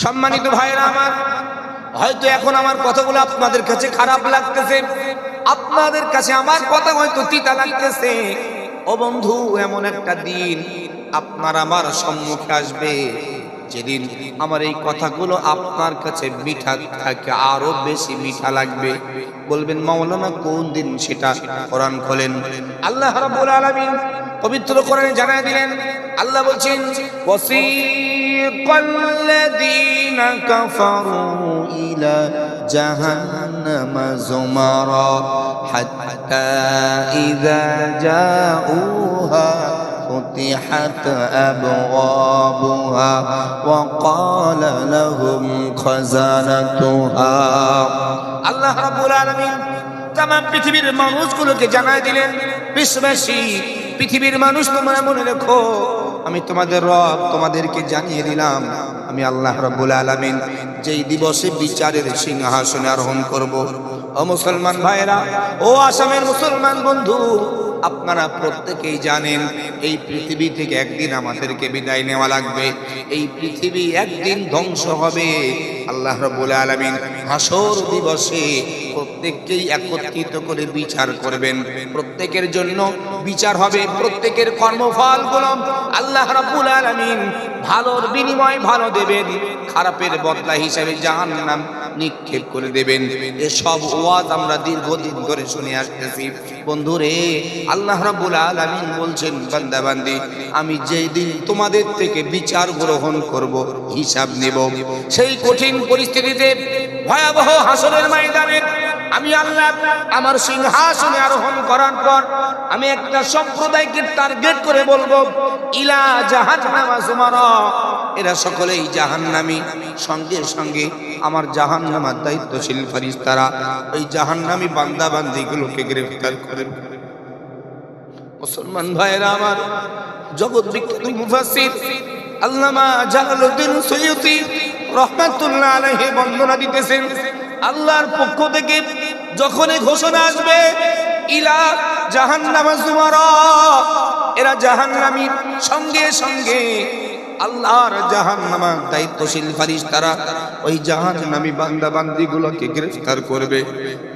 সম্মানিত ভাইরা আমার, হয়তো এখন আমার কথাগুলো আপনাদের কাছে খারাপ লাগতেছে, আপনাদের কাছে আমার কথা হয়তো তিতা লাগতেছে। ও বন্ধু, এমন একটা দিন আপনার আমার সম্মুখে আসবে যেদিন আমার এই কথাগুলো আপনার কাছে মিঠা থাকে, আরো বেশি মিঠা লাগবে। বলবেন মাওলানা কোন দিন সেটা? কোরআন খোলেন, আল্লাহ রাব্বুল আলামিন পবিত্র কোরআনে জানায় দিলেন। আল্লাহ বলছেন, ওয়াসিকাল্লাযীনা কাফারু ইলা জাহান্নামা যুমারা হাত্তা ইযা জাউহা فتحت أبوابها وقال لهم خزنتها। আল্লাহ রাব্বুল আলামিন तमाम পৃথিবীর মানুষগুলোকে জানায় দিলেন, বিশ্ববাসী, পৃথিবীর মানুষ তোমরা মনে রেখো, আমি তোমাদের রব, তোমাদেরকে জানিয়ে দিলাম আমি আল্লাহ রাব্বুল আলামিন যেই দিবসে বিচারের সিংহাসনে আরোহণ করব। ও মুসলমান ভাইরা, ও আসামের মুসলমান বন্ধু, আপনারা প্রত্যেকেই জানেন এই পৃথিবী থেকে একদিন আমাদেরকে বিদায় নেওয়া লাগবে। এই পৃথিবী একদিন ধ্বংস হবে। আল্লাহ রাব্বুল আলামিন হাসর দিবসে প্রত্যেককেই একত্রিত করে বিচার করবেন। প্রত্যেকের জন্য বিচার হবে, প্রত্যেকের কর্মফলগুলো আল্লাহ রাব্বুল আলামিন ভালোর বিনিময় ভালো দেবেন, খারাপের বদলা হিসাবে জাহান্নাম নিক্ষেপ করে দেবেন। এসব ওয়াজ আমরা দীর্ঘদিন ধরে শুনে আসতেছি। বন্ধুরে, আল্লাহ রাব্বুল আলামিন বলছেন, বান্দা বান্দি, আমি যেই দিন তোমাদের থেকে বিচার গ্রহণ করব, হিসাব নেব, সেই কঠিন পরিস্থিতিতে ভয়াবহ হাসরের ময়দানে আমি আল্লাহ আমার সিংহাসনে আরোহণ করার পর আমি একটা সম্প্রদায়কে টার্গেট করে বলবো, ইলা জাহান্নামা যুমারা, এরা সকলেই জাহান্নামী। সঙ্গে সঙ্গে আমার জাহান্নামের দায়িত্বশীল ফেরেশতারা ওই জাহান্নামী বান্দা বান্দীগুলোকে গ্রেফতার করেন। মুসলমান ভাইরা আমার, জগৎ বিখ্যাত মুফাসসির আল্লামা জালালউদ্দিন সুয়ুতী রাহমাতুল্লাহ আলাইহি বর্ণনা দিতেছেন, আল্লাহর পক্ষ থেকে যখনই ঘোষণা আসবে ইলা জাহান্নামা যুমারা, এরা জাহান্নামী, সঙ্গে সঙ্গে আল্লাহর জাহান্নামের দায়িত্বশীল ফেরেশতারা ওই জাহান্নামী বান্দা বান্দীগুলোকে গ্রেফতার করবে,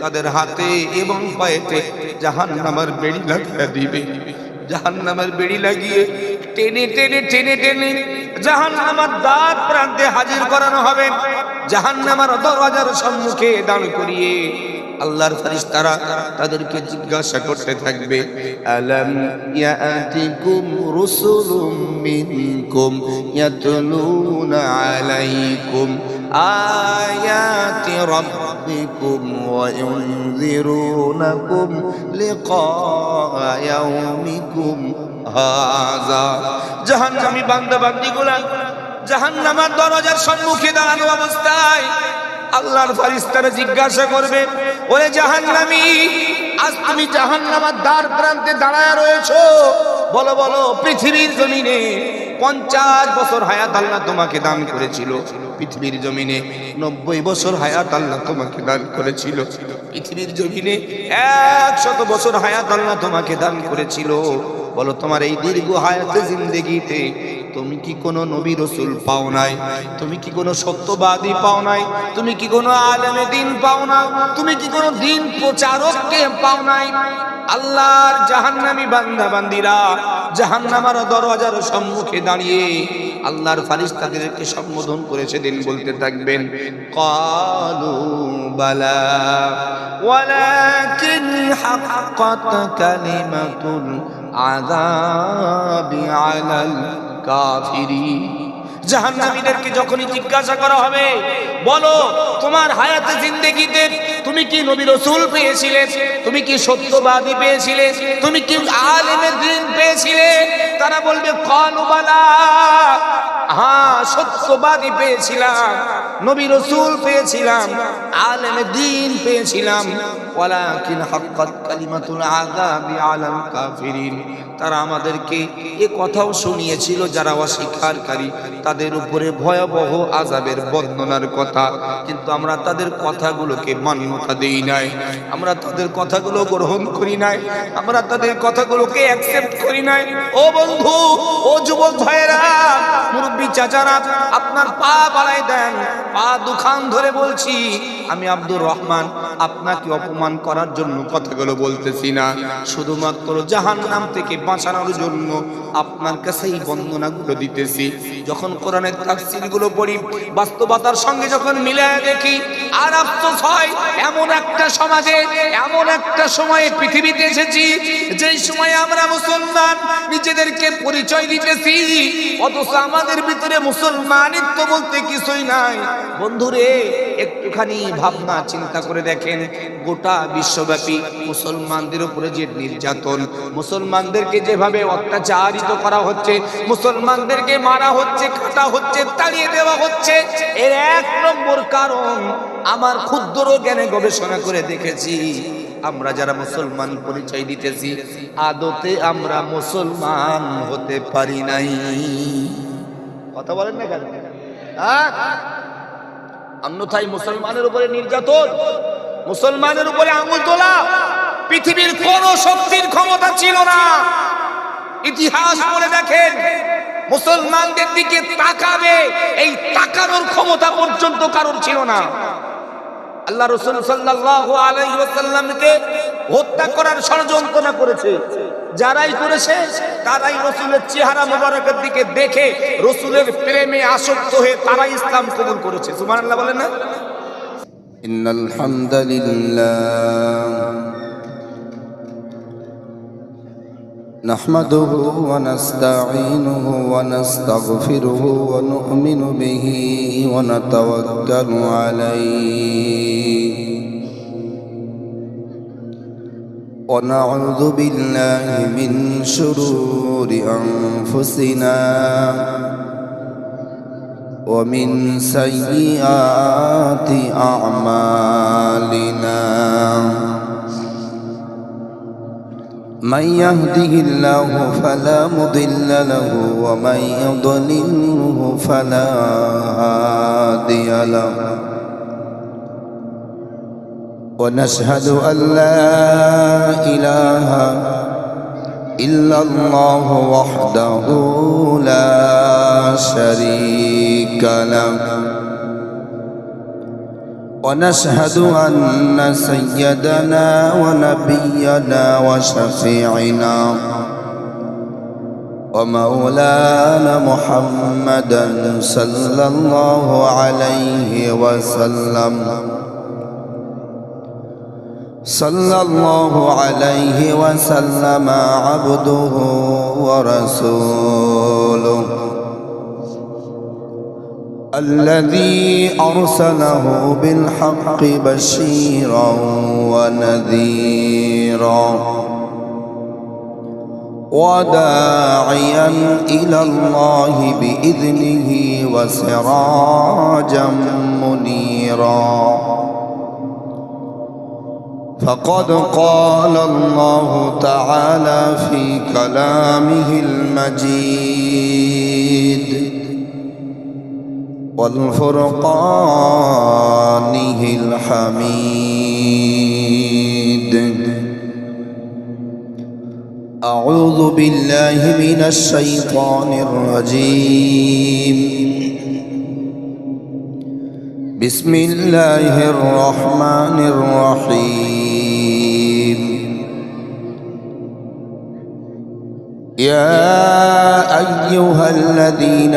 তাদের হাতে এবং পায়েতে জাহান্নামের বেড়ি লাগিয়ে দিবে। জাহান্নামের বেড়ি লাগিয়ে টেনে টেনে টেনে টেনে জাহান্নামের দ্বার প্রান্তে হাজির করানো হবে। জাহান্নামের দরওয়াজার সম্মুখে দাঁড় করিয়ে আল্লাহর ফেরেশতারা তাদেরকে জিজ্ঞাসা করতে থাকবে, আলাম ইয়াতিকুম রুসুলুম মিনকুম ইয়াতলুনা আলাইকুম আয়াতি রাব্বিকুম ওয়া ইউনযিরুনাকুম লিকা ইয়াউমিকুম হাযা। জাহান্নামী বান্দা বান্দীগুলা জাহান্নামের দরজার সম্মুখে দাঁড়ানো অবস্থায় আল্লাহর ফেরেশতারা জিজ্ঞাসা করবে, ওরে জাহান্নামী, আজ তুমি জাহান্নামের দ্বার প্রান্তে দাঁড়ায় রয়েছো, বলো বলো, পৃথিবীর জমিনে 50 বছর হায়াত আল্লাহ তোমাকে দান করেছিল, পৃথিবীর জমিনে 90 বছর হায়াত আল্লাহ তোমাকে দান করেছিল, পৃথিবীর জমিনে 100 বছর হায়াত আল্লাহ তোমাকে দান করেছিল, বলো তোমার এই দীর্ঘ হায়াতে জিন্দেগিতে তুমি কি কোনো নবী রাসূল পাও নাই? তুমি কি কোনো সত্যবাদী পাও নাই? তুমি কি কোনো আলেমে দ্বীন পাও না? তুমি কি কোনো দ্বীন প্রচারককে পাও নাই? আল্লাহর জাহান্নামী বান্দা বান্দীরা জাহান্নামের দরওয়াজার সম্মুখে দাঁড়িয়ে আল্লাহর ফেরেশতাদেরকে সম্বোধন করে সেদিন বলতে থাকবেন, ক্বালু বালা ওয়ালাকিন হাক্কাত কালিমাতুল আযাবি আলাল কাফিরিন। জাহান্নামীদেরকে যখনই জিজ্ঞাসা করা হবে, বলো তোমার হায়াতে জিন্দেগিতে তুমি কি নবী রাসূল পেয়েছিলে? তুমি কি সত্যবাদী পেয়েছিলে? তুমি কি আলেমের দ্বীন পেয়েছিলে? তারা বলবে, ক্বালু বালা, হ্যাঁ সত্যবাদী পেয়েছিলাম, নবী রাসূল পেয়েছিলাম, আলেমের দ্বীন পেয়েছিলাম, ওয়ালাকিন হাক্কাত কালিমাতুল আযাবি আলাল কাফিরিন। তারা আমাদেরকে এ কথাও শুনিয়েছিল যারা অস্বীকারী তাদের উপরে ভয়াবহ আযাবের বর্ণনার কথা, কিন্তু আমরা তাদের কথাগুলোকে মান্যতা দেই নাই, আমরা তাদের কথাগুলো গ্রহণ করি নাই, আমরা তাদের কথাগুলোকে অ্যাকসেপ্ট করি নাই। ও বন্ধু, ও যুবক ভাইরা, মুরব্বী মুরব্বী চাচারা আপনার পা বাড়াই দেন, পা দুখান ধরে বলছি, আমি আব্দুর রহমান আপনাকে অপমান করার জন্য কথাগুলো বলতেছি না, শুধুমাত্র জাহান্নাম থেকে বাঁচানোর জন্য আপনার কাছে এই বন্দনাগুলো দিতেছি। যখন কোরআনের তাফসীরগুলো পড়ি, বাস্তবতার সঙ্গে যখন মিলায় দেখি, আর আফসোস হয় এমন একটা সমাজে, এমন একটা সময়ে পৃথিবীতে এসেছি যেই সময়ে আমরা মুসলমান নিজেদেরকে পরিচয় দিতেছি, অথচ আমাদের ভিতরে মুসলমানিত্ব বলতে কিছুই নাই। বন্ধুরে, একটুখানি ভাবনা চিন্তা করে দেখেন, গোটা বিশ্বব্যাপী মুসলমানদের উপরে যে নির্যাতন, মুসলমানদেরকে যেভাবে অত্যাচারিত করা হচ্ছে, মুসলমানদেরকে মারা হচ্ছে, কাটা হচ্ছে, তাড়িয়ে দেওয়া হচ্ছে, এর এক নম্বর কারণ আমার ক্ষুদ্র জ্ঞানে গবেষণা করে দেখেছি, আমরা যারা মুসলমান পরিচয় দিতেছি আদতে আমরা মুসলমান হতে পারি নাই। কথা বলেন না কেন? অন্যথায় মুসলমানের উপরে নির্যাতন, মুসলমানের উপরে আঙুল তোলা পৃথিবীর কোন শক্তির ক্ষমতা ছিল না। ইতিহাস পড়ে দেখেন, মুসলমানদের দিকে তাকাবে এই তাকানোর ক্ষমতা পর্যন্ত কারোর ছিল না। আল্লাহ রাসূল সাল্লাল্লাহু আলাইহি ওয়াসাল্লামকে হত্যা করার ষড়যন্ত্র করেছে, যারাই করেছে তারাই রাসূলের চেহারা মোবারকের দিকে দেখে রাসূলের প্রেমে আসক্ত হয়ে তারাই ইসলাম কবুল করেছে। সুবহানাল্লাহ বলেন না? ইন্নাল হামদালিল্লাহ نحمده ونستعينه ونستغفره ونؤمن به ونتوكل عليه ونعوذ بالله من شرور أنفسنا ومن سيئات أعمالنا من يهده الله فلا مضل له ومن يضلله فلا هادي له ونشهد أن لا إله إلا الله وحده لا شريك له ونشهد أن سيدنا ونبينا وشفيعنا ومولانا محمدا صلى الله عليه وسلم صلى الله عليه وسلم عبده ورسوله الذي أرسله بالحق بشيرا ونذيرا وداعيا إلى الله بإذنه وسراجا منيرا فقد قال الله تعالى في كلامه المجيد والفرقانه الحميد أعوذ بالله من الشيطان الرجيم بسم الله الرحمن الرحيم يا أيها الذين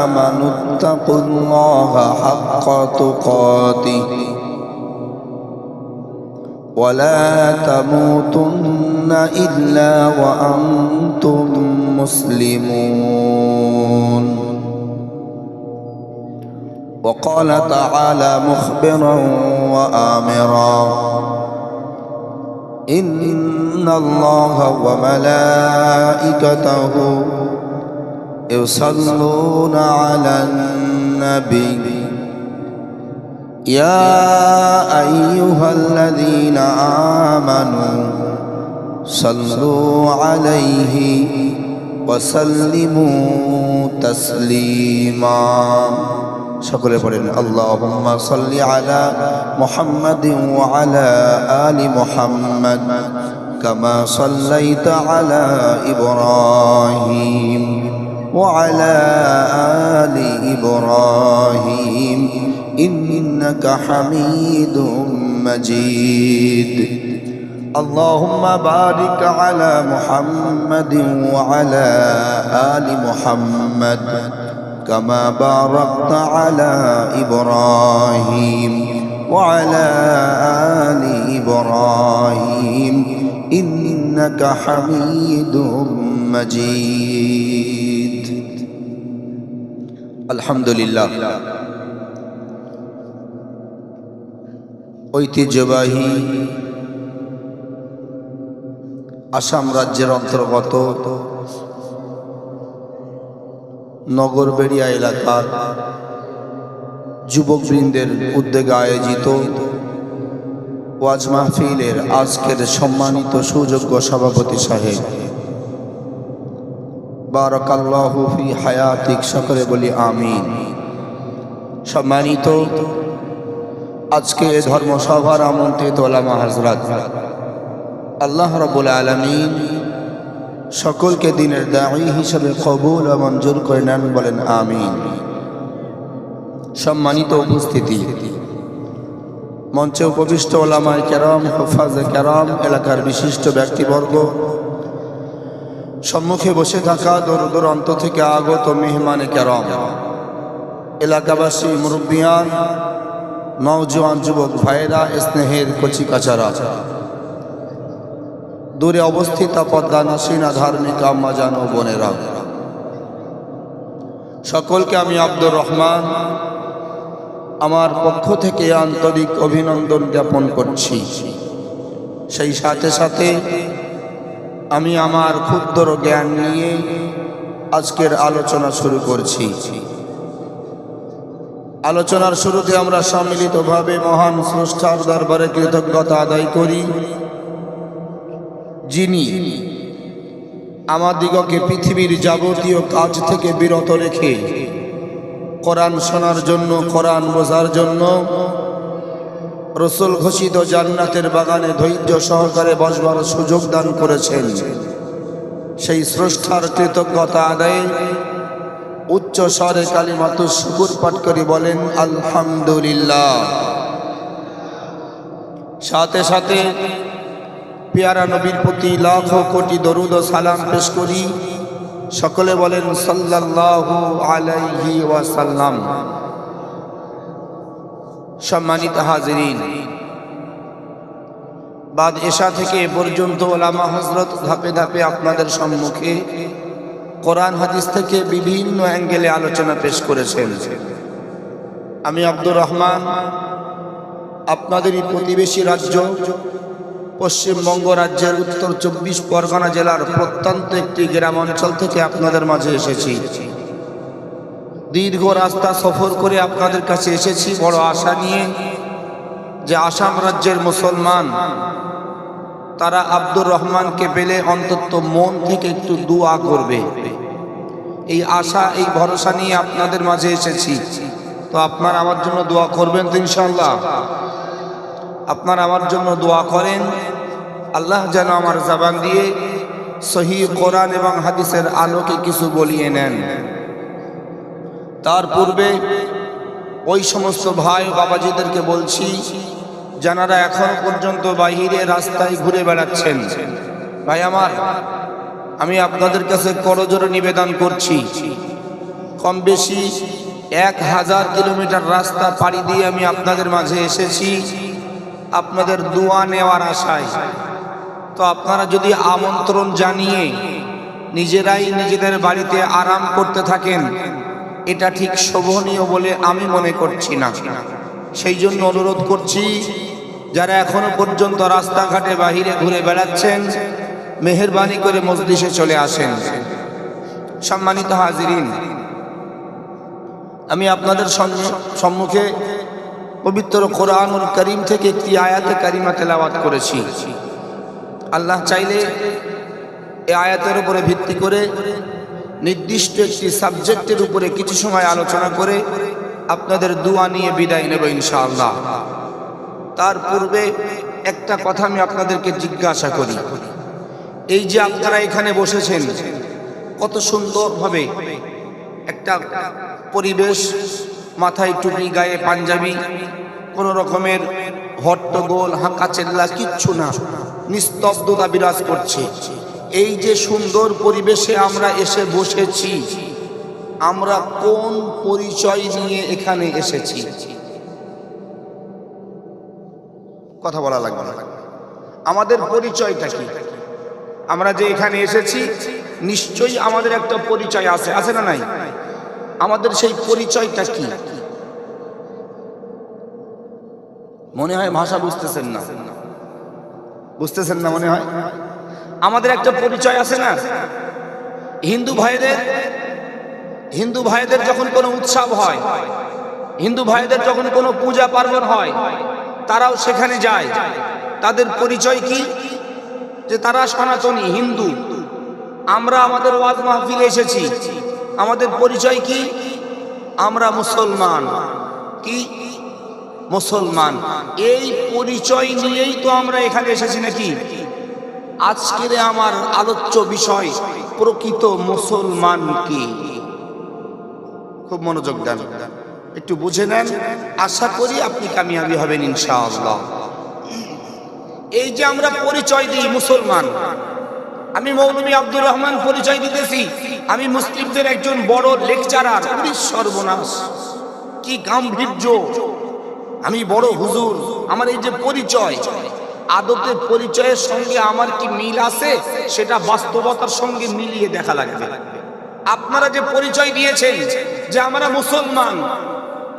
آمنوا اتقوا الله حق تقاته ولا تموتن إلا وأنتم مسلمون وقال تعالى مخبرا وآمرا إن الله وملائكته يصلون على النبي يا أيها الذين آمنوا صلوا عليه وسلموا تسليما সকলে পড়েন আল্লাহুম্মা সাল্লি আলা মুহাম্মাদিন ওয়া আলা আলি মুহাম্মাদ কামা সাল্লাইতা আলা ইব্রাহিম وعلى آل إبراهيم إنك حميد مجيد اللهم بارك على محمد وعلى آل محمد كما باركت على إبراهيم وعلى آل إبراهيم إنك حميد مجيد الحمد لله ঐতিহ্যবাহী আসাম রাজ্যের অন্তর্গত নগরবেড়িয়া এলাকার যুবকবৃন্দের উদ্যোগে আয়োজিত ওয়াজ মাহফিলের আজকের সম্মানিত সুযোগ্য সভাপতি সাহেব, বারাকাল্লাহু ফি হায়াতিক, সকলে বলি আমিন। সম্মানিত আজকে ধর্মসভার আমন্ত্রিত ওলামা হযরত, আল্লাহ রাব্বুল আলামিন সকলকে দিনের দাঈ হিসেবে কবুল ও মঞ্জুর করে নেন, বলেন আমিন। সম্মানিত উপস্থিতি, মঞ্চে উপবিষ্ট ওলামায়ে কেরাম, হুফাজে কেরাম, এলাকার বিশিষ্ট ব্যক্তিবর্গ, সম্মুখে বসে থাকা দূর দূরান্ত থেকে আগত মেহমানে কেরাম, এলাকাবাসী, মুরব্বিয়ান, নওজোয়ান যুবক ভাইয়েরা, স্নেহের কচি কাচারা, দূরে অবস্থিত পদ্মা নাসিনা ধার্মিক আম্মা জান ও বোনেরা, সকলকে আমি আব্দুর রহমান আমার পক্ষ থেকে আন্তরিক অভিনন্দন জ্ঞাপন করছি। সেই সাথে সাথে আমি আমার ক্ষুদ্র জ্ঞান নিয়ে আজকের আলোচনা শুরু করছি। আলোচনার শুরুতে আমরা সম্মিলিতভাবে মহান স্রষ্টার দরবারে কৃতজ্ঞতা আদায় করি, যিনি আমাদিগকে পৃথিবীর যাবতীয় কাজ থেকে বিরত রেখে কোরআন শোনার জন্য, কোরআন বোঝার জন্য, রাসূল ঘোষিত জান্নাতের বাগানে ধৈর্য সহকারে বসবার সুযোগ দান করেছেন। সেই স্রষ্টার কৃতজ্ঞতা আদায়ে উচ্চ স্বরে কালিমাতুশ শুকর পাঠ করে বলেন আলহামদুলিল্লাহ। সাথে সাথে পেয়ারা নবীর প্রতি লাখো কোটি দরুদ ও সালাম পেশ করি, সকলে বলেন সাল্লাল্লাহু আলাইহি ওয়াসাল্লাম। সম্মানিত হাজিরিন, বাদ এশা থেকে এ পর্যন্ত ওলামা হযরত ধাপে ধাপে আপনাদের সম্মুখে কোরআন হাদিস থেকে বিভিন্ন অ্যাঙ্গেলে আলোচনা পেশ করেছেন। আমি আব্দুর রহমান আপনাদেরই প্রতিবেশী রাজ্য পশ্চিমবঙ্গ রাজ্যের উত্তর 24 পরগনা জেলার প্রত্যন্ত একটি গ্রাম অঞ্চল থেকে আপনাদের মাঝে এসেছি। দীর্ঘ রাস্তা সফর করে আপনাদের কাছে এসেছি বড় আশা নিয়ে যে আসাম রাজ্যের মুসলমান তারা আব্দুর রহমানকে পেলে অন্তত মন থেকে একটু দোয়া করবে। এই আশা, এই ভরসা নিয়ে আপনাদের মাঝে এসেছি। তো আপনারা আমার জন্য দোয়া করবেন তো ইনশাআল্লাহ? আপনারা আমার জন্য দোয়া করেন, আল্লাহ যেন আমার জবান দিয়ে সহিহ কোরআন এবং হাদিসের আলোকে কিছু বলিয়ে নেন। তার পূর্বে ওই সমস্ত ভাই ও বাবাজিদেরকে বলছি যারা এখন পর্যন্ত বাইরে রাস্তায় ঘুরে বেড়াচ্ছেন, ভাই আমার, আমি আপনাদের কাছে করজোড়ে নিবেদন করছি, কম বেশি 1000 কিলোমিটার রাস্তা পাড়ি দিয়ে আমি আপনাদের মাঝে এসেছি আপনাদের দোয়া নেওয়ার আশায়। তো আপনারা যদি আমন্ত্রণ জানিয়ে নিজেরাই নিজেদের বাড়িতে আরাম করতে থাকেন, এটা ঠিক শোভনীয় বলে আমি মনে করছি না। সেই জন্য অনুরোধ করছি, যারা এখনো পর্যন্ত রাস্তাঘাটে বাহিরে ঘুরে বেড়াচ্ছেন, মেহেরবানি করে মজলিসে চলে আসেন। সম্মানিত হাজিরিন, আমি আপনাদের সম্মুখে পবিত্র কোরআনুল কারীম থেকে একটি আয়াতে কারিমা তেলাওয়াত করেছি। আল্লাহ চাইলে এই আয়াতের উপরে ভিত্তি করে নির্দিষ্ট একটি সাবজেক্টের উপরে কিছু সময় আলোচনা করে আপনাদের দোয়া নিয়ে বিদায় নেব ইনশাআল্লাহ। তার পূর্বে একটা কথা আমি আপনাদেরকে জিজ্ঞাসা করি, এই যে আপনারা এখানে বসেছেন, কত সুন্দরভাবে একটা পরিবেশ, মাথায় টুপি, গায়ে পাঞ্জাবি, কোন রকমের হট্টগোল হাঁকা চেল্লা কিচ্ছু না, নিস্তব্ধতা বিরাজ করছে। এই যে সুন্দর পরিবেশে আমরা এসে বসেছি, আমরা কোন পরিচয় নিয়ে এখানে এসেছি? কথা বলা লাগবে না, আমাদের পরিচয়টা কি? আমরা যে এখানে এসেছি নিশ্চয়ই আমাদের একটা পরিচয় আছে, আছে না নাই? আমাদের সেই পরিচয়টা কি? মনে হয় ভাষা বুঝতেছেন না, বুঝতেছেন না মনে হয়। আমাদের একটা পরিচয় আছে না? হিন্দু ভাইদের যখন কোনো উৎসব হয়, হিন্দু ভাইদের যখন কোনো পূজা পার্বণ হয়, তারাও সেখানে যায়। তাদের পরিচয় কি? যে তারা সনাতনী হিন্দু। আমরা আমাদের ওয়াজ মাহফিলে এসেছি, আমাদের পরিচয় কি? আমরা মুসলমান। কি? মুসলমান। এই পরিচয় নিয়েই তো আমরা এখানে এসেছি নাকি? আজকের আমার আলোচ্য বিষয় প্রকৃত মুসলমান কি। খুব মনোযোগ দেন, একটু বুঝে নেন, আশা করি আপনি কামিয়াবি হবেন ইনশাআল্লাহ। এই যে আমরা পরিচয় দিই মুসলমান, আমি মৌলভী আব্দুর রহমান পরিচয় দিতেছি আমি মুসলিমদের একজন বড় লেকচারার। সর্বনাশ, কি গাম্ভীর্য! আমি বড় হুজুর। আমার এই যে পরিচয়, আদতে পরিচয়ের সঙ্গে আমার কি মিল আছে সেটা বাস্তবতার সঙ্গে মিলিয়ে দেখা লাগবে। আপনারা যে পরিচয় দিয়েছেন যে আমরা মুসলমান,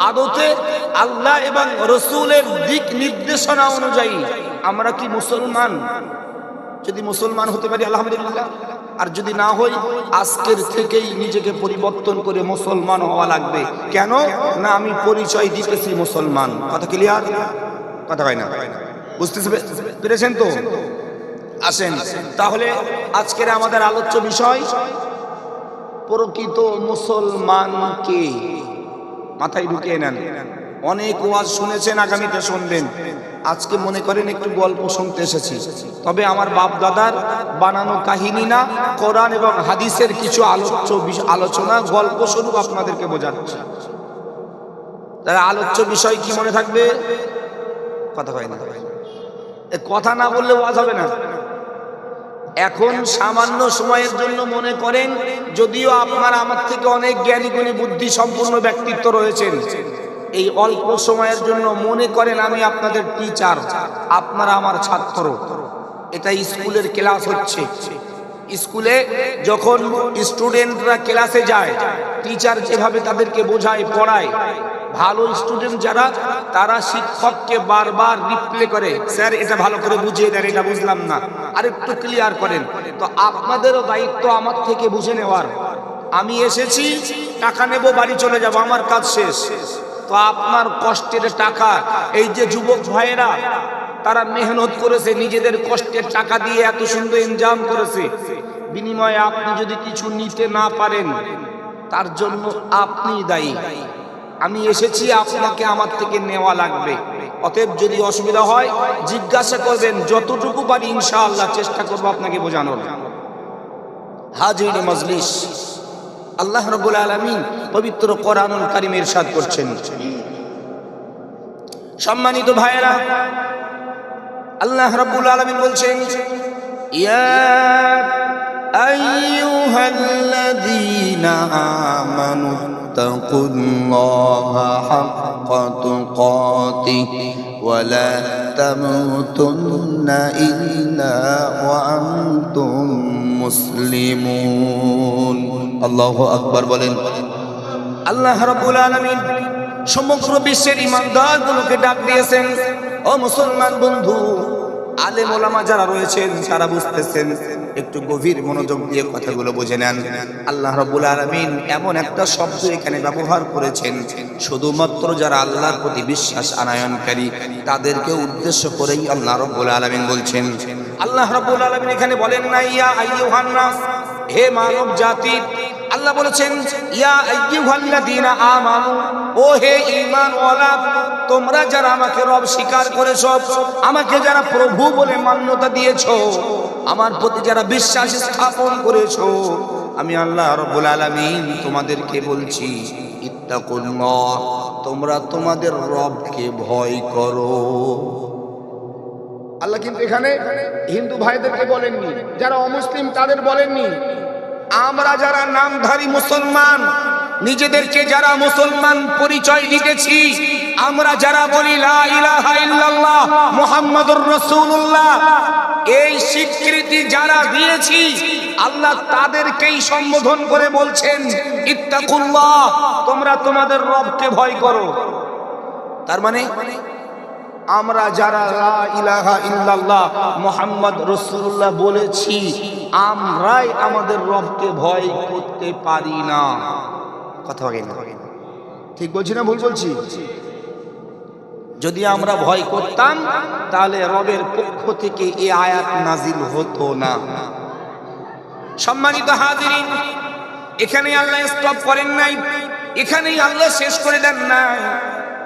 আদতে আল্লাহ এবং রসুলের দিক নির্দেশনা অনুযায়ী আমরা কি মুসলমান? যদি মুসলমান হতে পারি আলহামদুলিল্লাহ, আর যদি না হই আজকের থেকেই নিজেকে পরিবর্তন করে মুসলমান হওয়া লাগবে। কেন না? আমি পরিচয় দিতেছি মুসলমান। কথা ক্লিয়ার? কথা হয় না? বুঝতে পেরেছেন তো? আসেন তাহলে আজকের আমাদের আলোচ্য বিষয় প্রকৃত মুসলমান কে। মাথায় ঢুকিয়ে নেন। অনেক ওয়াজ শুনেছেন, আগামীতে শুনবেন। আজকে মনে করেন একটু গল্প শুনতে এসেছি, তবে আমার বাপ দাদার বানানো কাহিনী না, কোরআন এবং হাদিসের কিছু আলোচনা গল্প স্বরূপ আপনাদেরকে বোঝাচ্ছি। তাহলে আলোচ্য বিষয় কি মনে থাকবে? কথা হয় না, কথা না বললে ওয়াজ হবে না। এখন সামান্য সময়ের জন্য মনে করেন, যদিও আপনার আমার থেকে অনেক জ্ঞানী গুণী বুদ্ধি সম্পন্ন ব্যক্তিত্ব রয়েছেন, এই অল্প সময়ের জন্য মনে করেন আমি আপনাদের টিচার, আপনারা আমার ছাত্র। এটা স্কুলের ক্লাস হচ্ছে। স্কুলে যখন স্টুডেন্টরা ক্লাসে যায়, টিচার যেভাবে তাদেরকে বোঝায় পড়ায়, ভালো স্টুডেন্ট যারা তারা শিক্ষককে বারবার রিপ্লে করে, স্যার এটা ভালো করে বুঝিয়ে দেন, এটা বুঝলাম না, আরেকটু ক্লিয়ার করেন। তো আপনাদেরও দায়িত্ব আমার থেকে বুঝে নেওয়ার। আমি এসেছি, টাকা নেব, বাড়ি চলে যাব, আমার কাজ শেষ। তো আপনার কষ্টের টাকা, এই যে যুবক ভাইয়েরা তারা মেহনত করেছে, নিজেদের কষ্টের টাকা দিয়ে এত সুন্দর ইনজাম করেছে, বিনিময়ে আপনি যদি কিছু নিতে না পারেন তার জন্য আপনি দায়ী। আমি এসেছি, আপনাকে আমার থেকে নেওয়া লাগবে। অতএব যদি অসুবিধা হয় জিজ্ঞাসা করবেন, যতটুকু পারি ইনশাআল্লাহ চেষ্টা করব আপনাকে বোঝানোর। হাজির মজলিস, আল্লাহ রাব্বুল আলামিন পবিত্র কোরআনুল কারীমে ইরশাদ করছেন, সম্মানিত ভাইয়েরা, আল্লাহ রাব্বুল আলামিন বলছেন, ইয়া আইয়ুহাল্লাযীনা আমানু তাকুল্লাহা হাক্কা তুকাতিহি ওয়া লা তামুতুন্না ইল্লা ওয়া আনতুম মুসলিমুন। আল্লাহু আকবার বলেন। আল্লাহ রাব্বুল আলামিন সমগ্র বিশ্বের ঈমানদারগুলোকে ডাক দিয়েছেন, ও মুসলমান বন্ধু, আলেম ওলামা যারা রয়েছেন তারা বুঝতেছেন, একটু গভীর মনোযোগ দিয়ে কথাগুলো বুঝে নেন। আল্লাহ রাব্বুল আলামিন এমন একটা শব্দ এখানে ব্যবহার করেছেন, শুধুমাত্র যারা আল্লাহর প্রতি বিশ্বাস আনয়নকারী তাদেরকে উদ্দেশ্য করেই আল্লাহ রাব্বুল আলামিন বলছেন। আল্লাহ রাব্বুল আলামিন এখানে বলেন না ইয়া আইয়ুহান নাস, হে মানব জাতি। আল্লাহ বলেছেন ইয়া আইয়ুহাল্লাযীনা আমানু, ও হে ঈমানওয়ালা, তোমরা যারা আমাকে রব স্বীকার করেছো, আমাকে যারা প্রভু বলে মান্যতা দিয়েছো, আমার প্রতি যারা বিশ্বাস স্থাপন করেছো, আমি আল্লাহ রাব্বুল আলামিন তোমাদেরকে বলছি ইত্তাকুল্লাহ, তোমরা তোমাদের রবকে ভয় করো। আল্লাহ কিন্তু এখানে হিন্দু ভাইদেরকে বলেননি, যারা অমুসলিম তাদের বলেননি। আমরা যারা নামধারী মুসলমান, নিজেদেরকে যারা মুসলমান পরিচয় দিতেছি, আমরা যারা বলি লা ইলাহা ইল্লাল্লাহ মুহাম্মাদুর রাসূলুল্লাহ, এই স্বীকৃতি যারা দিয়েছি, আল্লাহ তাদেরকেই সম্বোধন করে বলছেন ইত্তাকুল্লাহ, তোমরা তোমাদের রবকে ভয় করো। তার মানে আমরা যারা লা ইলাহা ইল্লাল্লাহ মুহাম্মদ রাসূলুল্লাহ বলেছি, আমরাই আমাদের রবকে ভয় করতে পারি না। কথা বলেন না, ঠিক বলছি না ভুল বলছি? যদি আমরা ভয় করতাম তাহলে রবের পক্ষ থেকে এই আয়াত নাজিল হতো না। সম্মানিত হাজিরিন, এখানে আল্লাহ স্টপ করেন নাই, এখানেই আল্লাহ শেষ করে দেন নাই।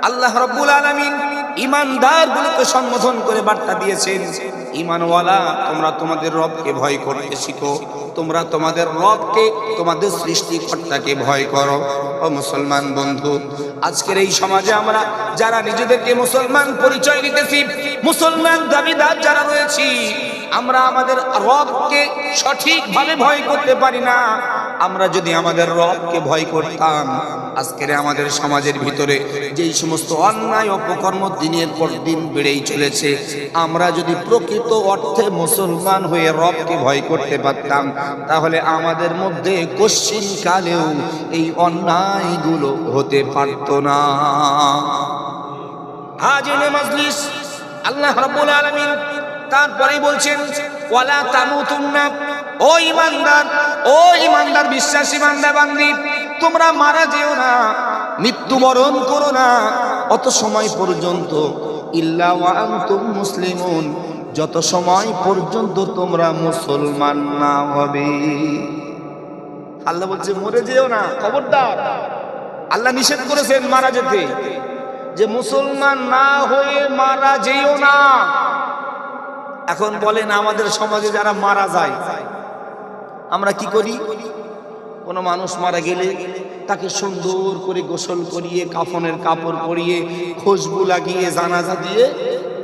আল্লাহ রাব্বুল আলামিন ঈমানদারগুলোকে সম্বোধন করে বার্তা দিয়েছেন, ঈমানওয়ালা তোমরা তোমাদের রবকে ভয় করতে শিখো, তোমরা তোমাদের রবকে, তোমাদের সৃষ্টিকর্তাকে ভয় করো। ও মুসলমান বন্ধু, আজকের এই সমাজে আমরা যারা নিজেদেরকে মুসলমান পরিচয় দিতেছি, মুসলমান দাবিদার যারা রয়েছি, আমরা আমাদের রবকে সঠিকভাবে ভয় করতে পারি না। আমরা যদি আমাদের রবকে ভয় করতাম, আজকের আমাদের সমাজের ভিতরে যেই সমস্ত অন্যায় অপকর্ম দিনের পর দিন বেড়েই চলেছে, আমরা যদি প্রকৃত অর্থে মুসলমান হয়ে রবকে ভয় করতে পারতাম, তাহলে আমাদের মধ্যে কশ্চিনকালেও এই অন্যায়গুলো হতে পারত না। হাজিরে মাজলিস, আল্লাহ রাব্বুল আলামিন তারপরেই বলছেন ওয়ালা তামুতুন্না, ও ঈমানদার, ও ঈমানদার বিশ্বাসী বান্দা বান্দি, তোমরা মারা যেও না, মৃত্যুবরণ করো না অত সময় পর্যন্ত, ইল্লা ওয়া আনতুম মুসলিমুন, যত সময় পর্যন্ত তোমরা মুসলমান না হবে। আল্লাহ বলছে মরে যেও না, খবরদার। আল্লাহ নিষেধ করেছেন মারা যেতে, যে মুসলমান না হয়ে মারা যেও না। এখন বলেন আমাদের সমাজে যারা মারা যায়, আমরা কি করি? কোনো মানুষ মারা গেলে তাকে সুন্দর করে গোসল করিয়ে, কাফনের কাপড় পরিয়ে, খুশবু লাগিয়ে, জানাজা দিয়ে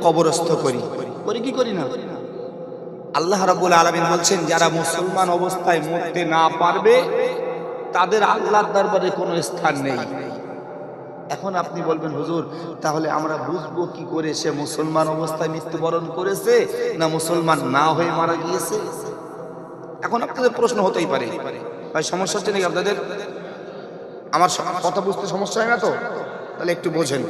কবরস্থ করি কি করি না? আল্লাহ রাব্বুল আলামিন বলছেন যারা মুসলমান অবস্থায় মরতে না পারবে তাদের আল্লাহর দরবারে কোনো স্থান নেই। এখন আপনি বলবেন হুজুর, তাহলে আমরা বুঝবো কি করে সে মুসলমান অবস্থায় মৃত্যুবরণ করেছে না মুসলমান না হয়ে মারা গিয়েছে? এখন আপনাদের প্রশ্ন হতেই পারে, ভাই সমস্যা হচ্ছে নাকি আপনাদের? আমার কথা বুঝতে সমস্যা হয় না তো? তাহলে একটু বোঝেন।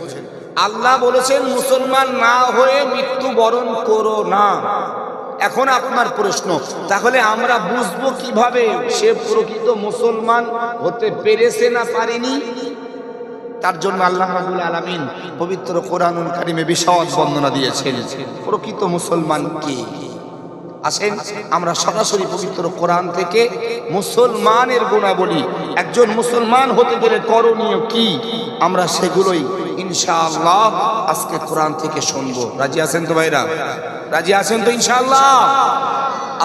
আল্লাহ বলেছেন মুসলমান না হয়ে মৃত্যুবরণ করো না। এখন আপনার প্রশ্ন, তাহলে আমরা বুঝবো কিভাবে সে প্রকৃত মুসলমান হতে পেরেছে না পারেনি? তার জন্য আল্লাহ রাব্বুল আলামিন পবিত্র কোরআনুল কারীমে বিশদ বর্ণনা দিয়েছেন প্রকৃত মুসলমান কে। আসেন আমরা সরাসরি পবিত্র কোরআন থেকে মুসলমানের গুণাবলী, একজন মুসলমান হতে গেলে করণীয় কি, আমরা সেগুলোই ইনশাআল্লাহ আজকে কোরআন থেকে শুনবো। রাজি আছেন তো ভাইরা? রাজি আছেন তো ইনশাআল্লাহ?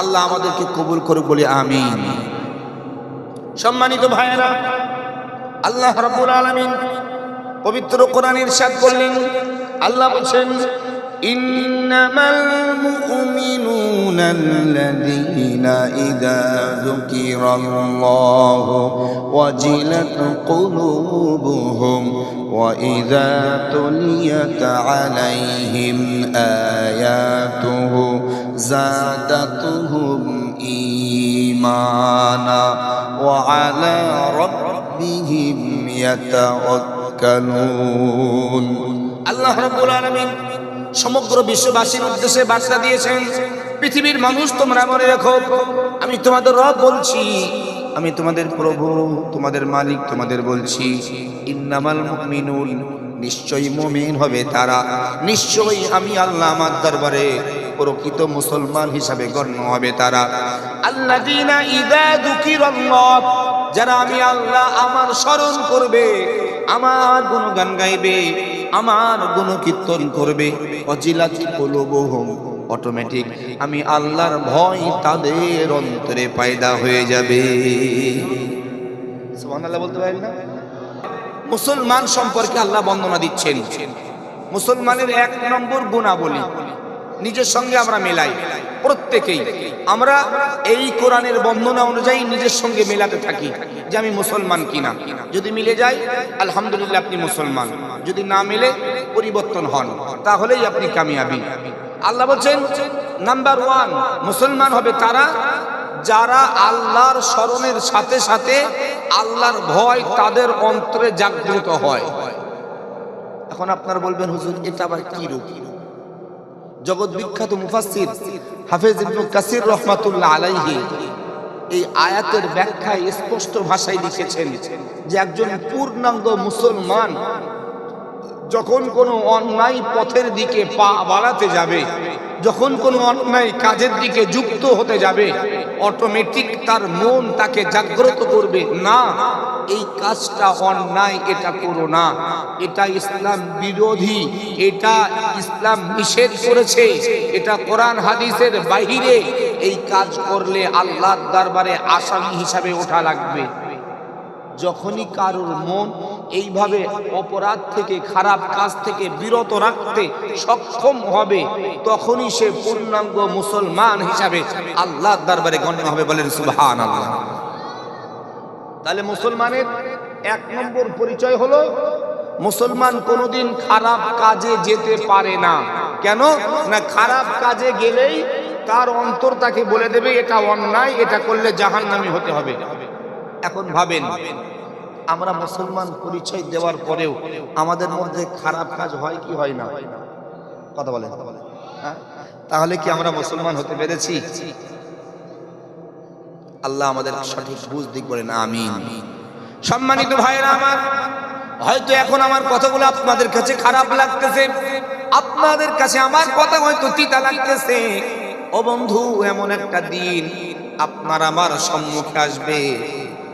আল্লাহ আমাদেরকে কবুল করুক বলে আমিন। সম্মানিত ভাইরা, আল্লাহ রাব্বুল আলামিন পবিত্র কোরআনে ইরশাদ করলেন, আল্লাহ বলেন ইন্নামাল মুমিনুনা আল্লাযীনা ইযা যুকিরাল্লাহু ওয়াজিলাত কুলুবুহুম ওয়া ইযা তুলিয়াত আলাইহিম আয়াতুহু যাদাতুহুম ঈমানা ওয়া আলা রাব্বিহিম ইয়াতাওয়াক্কালুন। আল্লাহ রাব্বুল আলামিন সমগ্র বিশ্ববাসীর উদ্দেশ্যে বার্তা দিয়েছেন, পৃথিবীর মানুষ তোমরা মনে রেখো, আমি তোমাদের রব বলছি, আমি তোমাদের প্রভু, তোমাদের মালিক তোমাদের বলছি, ইন্নামাল মুমিনুন, নিশ্চয়ই মুমিন হবে তারা, নিশ্চয়ই আমি আল্লাহ আমার দরবারে প্রকৃত মুসলমান হিসাবে গণ্য হবে তারা, আল্লাযীনা ইযা যুকিরাল্লাহ, যারা আমি আল্লাহ আমার স্মরণ করবে, আমার গুণগান গাইবে, আমার গুণকীর্তন করবে, ওয়াজিলাত কুলুবুহুম, অটোমেটিক আমি আল্লাহর ভয় তাদের অন্তরে পয়দা হয়ে যাবে। সুবহানাল্লাহ বলতে পারেন না? মুসলমান সম্পর্কে আল্লাহ বর্ণনা দিচ্ছেন। মুসলমানের 1 নম্বর গুণাবলী নিজের সঙ্গে আমরা মেলাই, প্রত্যেকেই আমরা এই কোরআনের বর্ণনা অনুযায়ী নিজের সঙ্গে মেলাতে থাকি যে আমি মুসলমান কিনা। যদি মিলে যায় আলহামদুলিল্লাহ আপনি মুসলমান, যদি না মিলে পরিবর্তন হন, তাহলেই আপনি কামিয়াবি। আল্লাহ বলছেন নাম্বার 1 মুসলমান হবে তারা যারা আল্লাহর স্মরণের সাথে সাথে আল্লাহর ভয় তাদের অন্তরে জাগ্রত হয়। এখন আপনারা বলবেন হুজুর এটা আবার কি রূপ? জগৎ বিখ্যাত মুফাসসির হাফেজ ইবনে কাসির রাহমাতুল্লাহ আলাইহি এই আয়াতের ব্যাখ্যায় স্পষ্ট ভাষায় লিখেছেন যে একজন পূর্ণাঙ্গ মুসলমান যখন কোনো অন্যায় পথের দিকে পা বাড়াতে যাবে, যখন কোনো অন্যায় কাজের দিকে যুক্ত হতে যাবে, অটোমেটিক তার মন তাকে জাগ্রত করবে, না এই কাজটা অন্যায়, এটা করো না, এটা ইসলাম বিরোধী, এটা ইসলাম নিষেধ করেছে, এটা কোরআন হাদিসের বাইরে, এই কাজ করলে আল্লাহর দরবারে আসামি হিসাবে ওঠা লাগবে। যখনই কারোর মন এইভাবে অপরাধ থেকে খারাপ কাজ থেকে বিরত রাখতে সক্ষম হবে, তখনই সে পূর্ণাঙ্গ মুসলমান হিসাবে আল্লাহর দরবারে গণ্য হবে। বলেন সুবহানাল্লাহ। তাহলে মুসলমানের 1 নম্বর পরিচয় হলো মুসলমান কোনোদিন খারাপ কাজে যেতে পারে না। কেন না? খারাপ কাজে গেলেই তার অন্তর তাকে বলে দেবে এটা অন্যায়, এটা করলে জাহান্নামী হতে হবে। এখন ভাবেন আমরা মুসলমান পরিচয় দেওয়ার পরেও আমাদের মধ্যে খারাপ কাজ হয় কি হয় না? কথা বলেন। হ্যাঁ, তাহলে কি আমরা মুসলমান হতে পেরেছি? আল্লাহ আমাদের সঠিক বুঝ দিক বলেন আমিন। সম্মানিত ভাইরা আমার, হয়তো এখন আমার কথাগুলো আপনাদের কাছে খারাপ লাগতেছে, আপনাদের কাছে আমার কথা হয়তো তিতা লাগতেছে। ও বন্ধু, এমন একটা দিন আপনার আমার সম্মুখে আসবে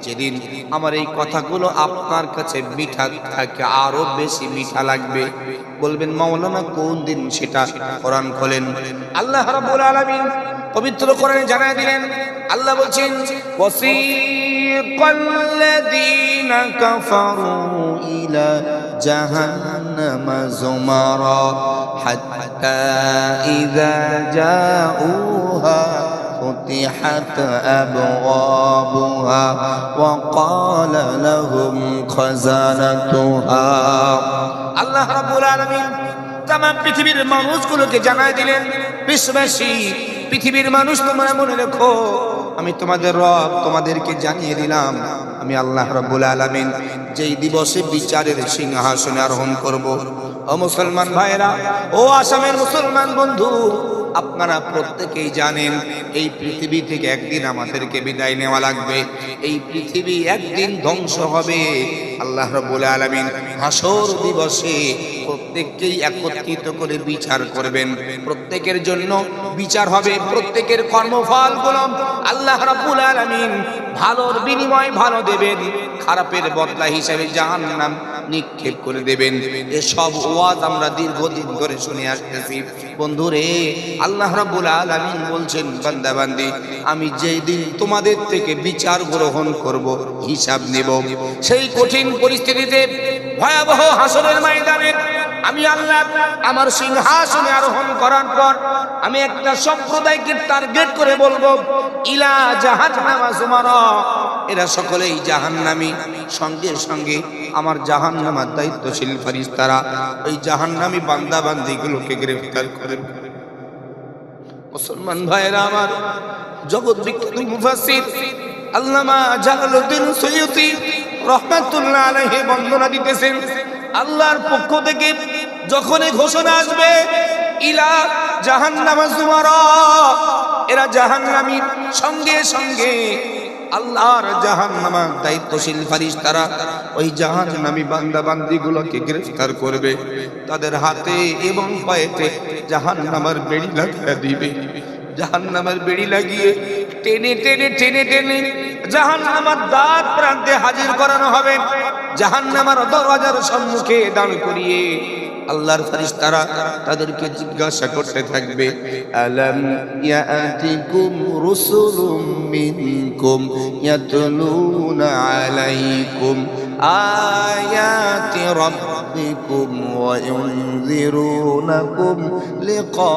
যেদিন আমার এই কথাগুলো আপনার কাছে মিঠা থাকে, আরো বেশি মিঠা লাগবে। বলবেন মাওলানা কোন দিন সেটা? কোরআন খোলেন, আল্লাহ রাব্বুল আলামিন পবিত্র কোরআনে জানায় দিলেন। আল্লাহ বলছেন ওয়াসিকাল্লাযীনা কাফারু ইলা জাহান্নামা যুমারা হাত্তা ইযা জাউহা فتحت أبوابها وقال لهم خزانتها। আল্লাহ রাব্বুল আলামিন तमाम পৃথিবীর মানুষগুলোকে জানায় দিলেন, বিশ্ববাসী পৃথিবীর মানুষ তোমরা মনে রেখো, আমি তোমাদের রব তোমাদেরকে জানিয়ে দিলাম আমি আল্লাহ রাব্বুল আলামিন যেই দিবসে বিচারের সিংহাসনে আরোহণ করব। ও মুসলমান ভাইরা, ও আসামের মুসলমান বন্ধু, আপনারা প্রত্যেকেই জানেন এই পৃথিবী থেকে একদিন আমাদেরকে বিদায় নেওয়া লাগবে। এই পৃথিবী একদিন ধ্বংস হবে। আল্লাহ রাব্বুল আলামিন হাসর দিবসে প্রত্যেককেই একত্রিত করে বিচার করবেন। প্রত্যেকের জন্য বিচার হবে, প্রত্যেকের কর্মফলগুলো আল্লাহ রাব্বুল আলামিন ভালোর বিনিময় ভালো দেবেন, খারাপের বদলা হিসেবে জাহান্নাম নিক্ষেপ করে দেবেন। এসব ওয়াজ আমরা দীর্ঘদিন ধরে শুনে আসতেছি। বন্ধুরে, আল্লাহ রাব্বুল আলামিন বলছেন বান্দা বান্দি, আমি যেই দিন তোমাদের থেকে বিচার গ্রহণ করব, হিসাব নেব, সেই কঠিন পরিস্থিতিতে ভয়াবহ হাসরের ময়দানে আমি আল্লাহ আমার সিংহাসনে আরোহণ করার পর আমি একটা সম্প্রদায়কে টার্গেট করে বলবো ইলা জাহান্নামা যুমারা, এরা সকলেই জাহান্নামী। সঙ্গে সঙ্গে আমার জাহান্নামের দায়িত্বশীল ফেরেশতারা ওই জাহান্নামী বান্দা বান্দীগুলোকে গ্রেফতার করে। মুসলমান ভাইরা আমার, জগৎ বিখ্যাত মুফাসসির আল্লামা জালালউদ্দিন সুয়ুতী রাহমাতুল্লাহ আলাইহি বর্ণনা দিতেছেন, আল্লাহর পক্ষ থেকে যখনই ঘোষণা আসবে ইলা জাহান্নামা যুমারা, এরা জাহান্নামী, সঙ্গে সঙ্গে আল্লাহর জাহান্নামের দায়িত্বশীল ফেরেশতারা ওই জাহান্নামী বান্দা বান্দীগুলোকে গ্রেফতার করবে, তাদের হাতে এবং পায়েতে জাহান্নামের বেড়ি লাগিয়ে দিবে। জাহান্নামের বেড়ি লাগিয়ে টেনে টেনে টেনে টেনে জাহান্নামের দ্বার প্রান্তে হাজির করানো হবে। জাহান্নামের দরজার সম্মুখে দাঁড় করিয়ে আল্লাহর ফেরেশতারা তাদেরকে জিজ্ঞাসা করতে থাকবে, আলাম ইয়াতিকুম রুসুলুম মিনকুম ইয়াতলুনা আলাইকুম আয়াতি রাব্বিকুম ওয়া ইউনযিরুনাকুম লিকা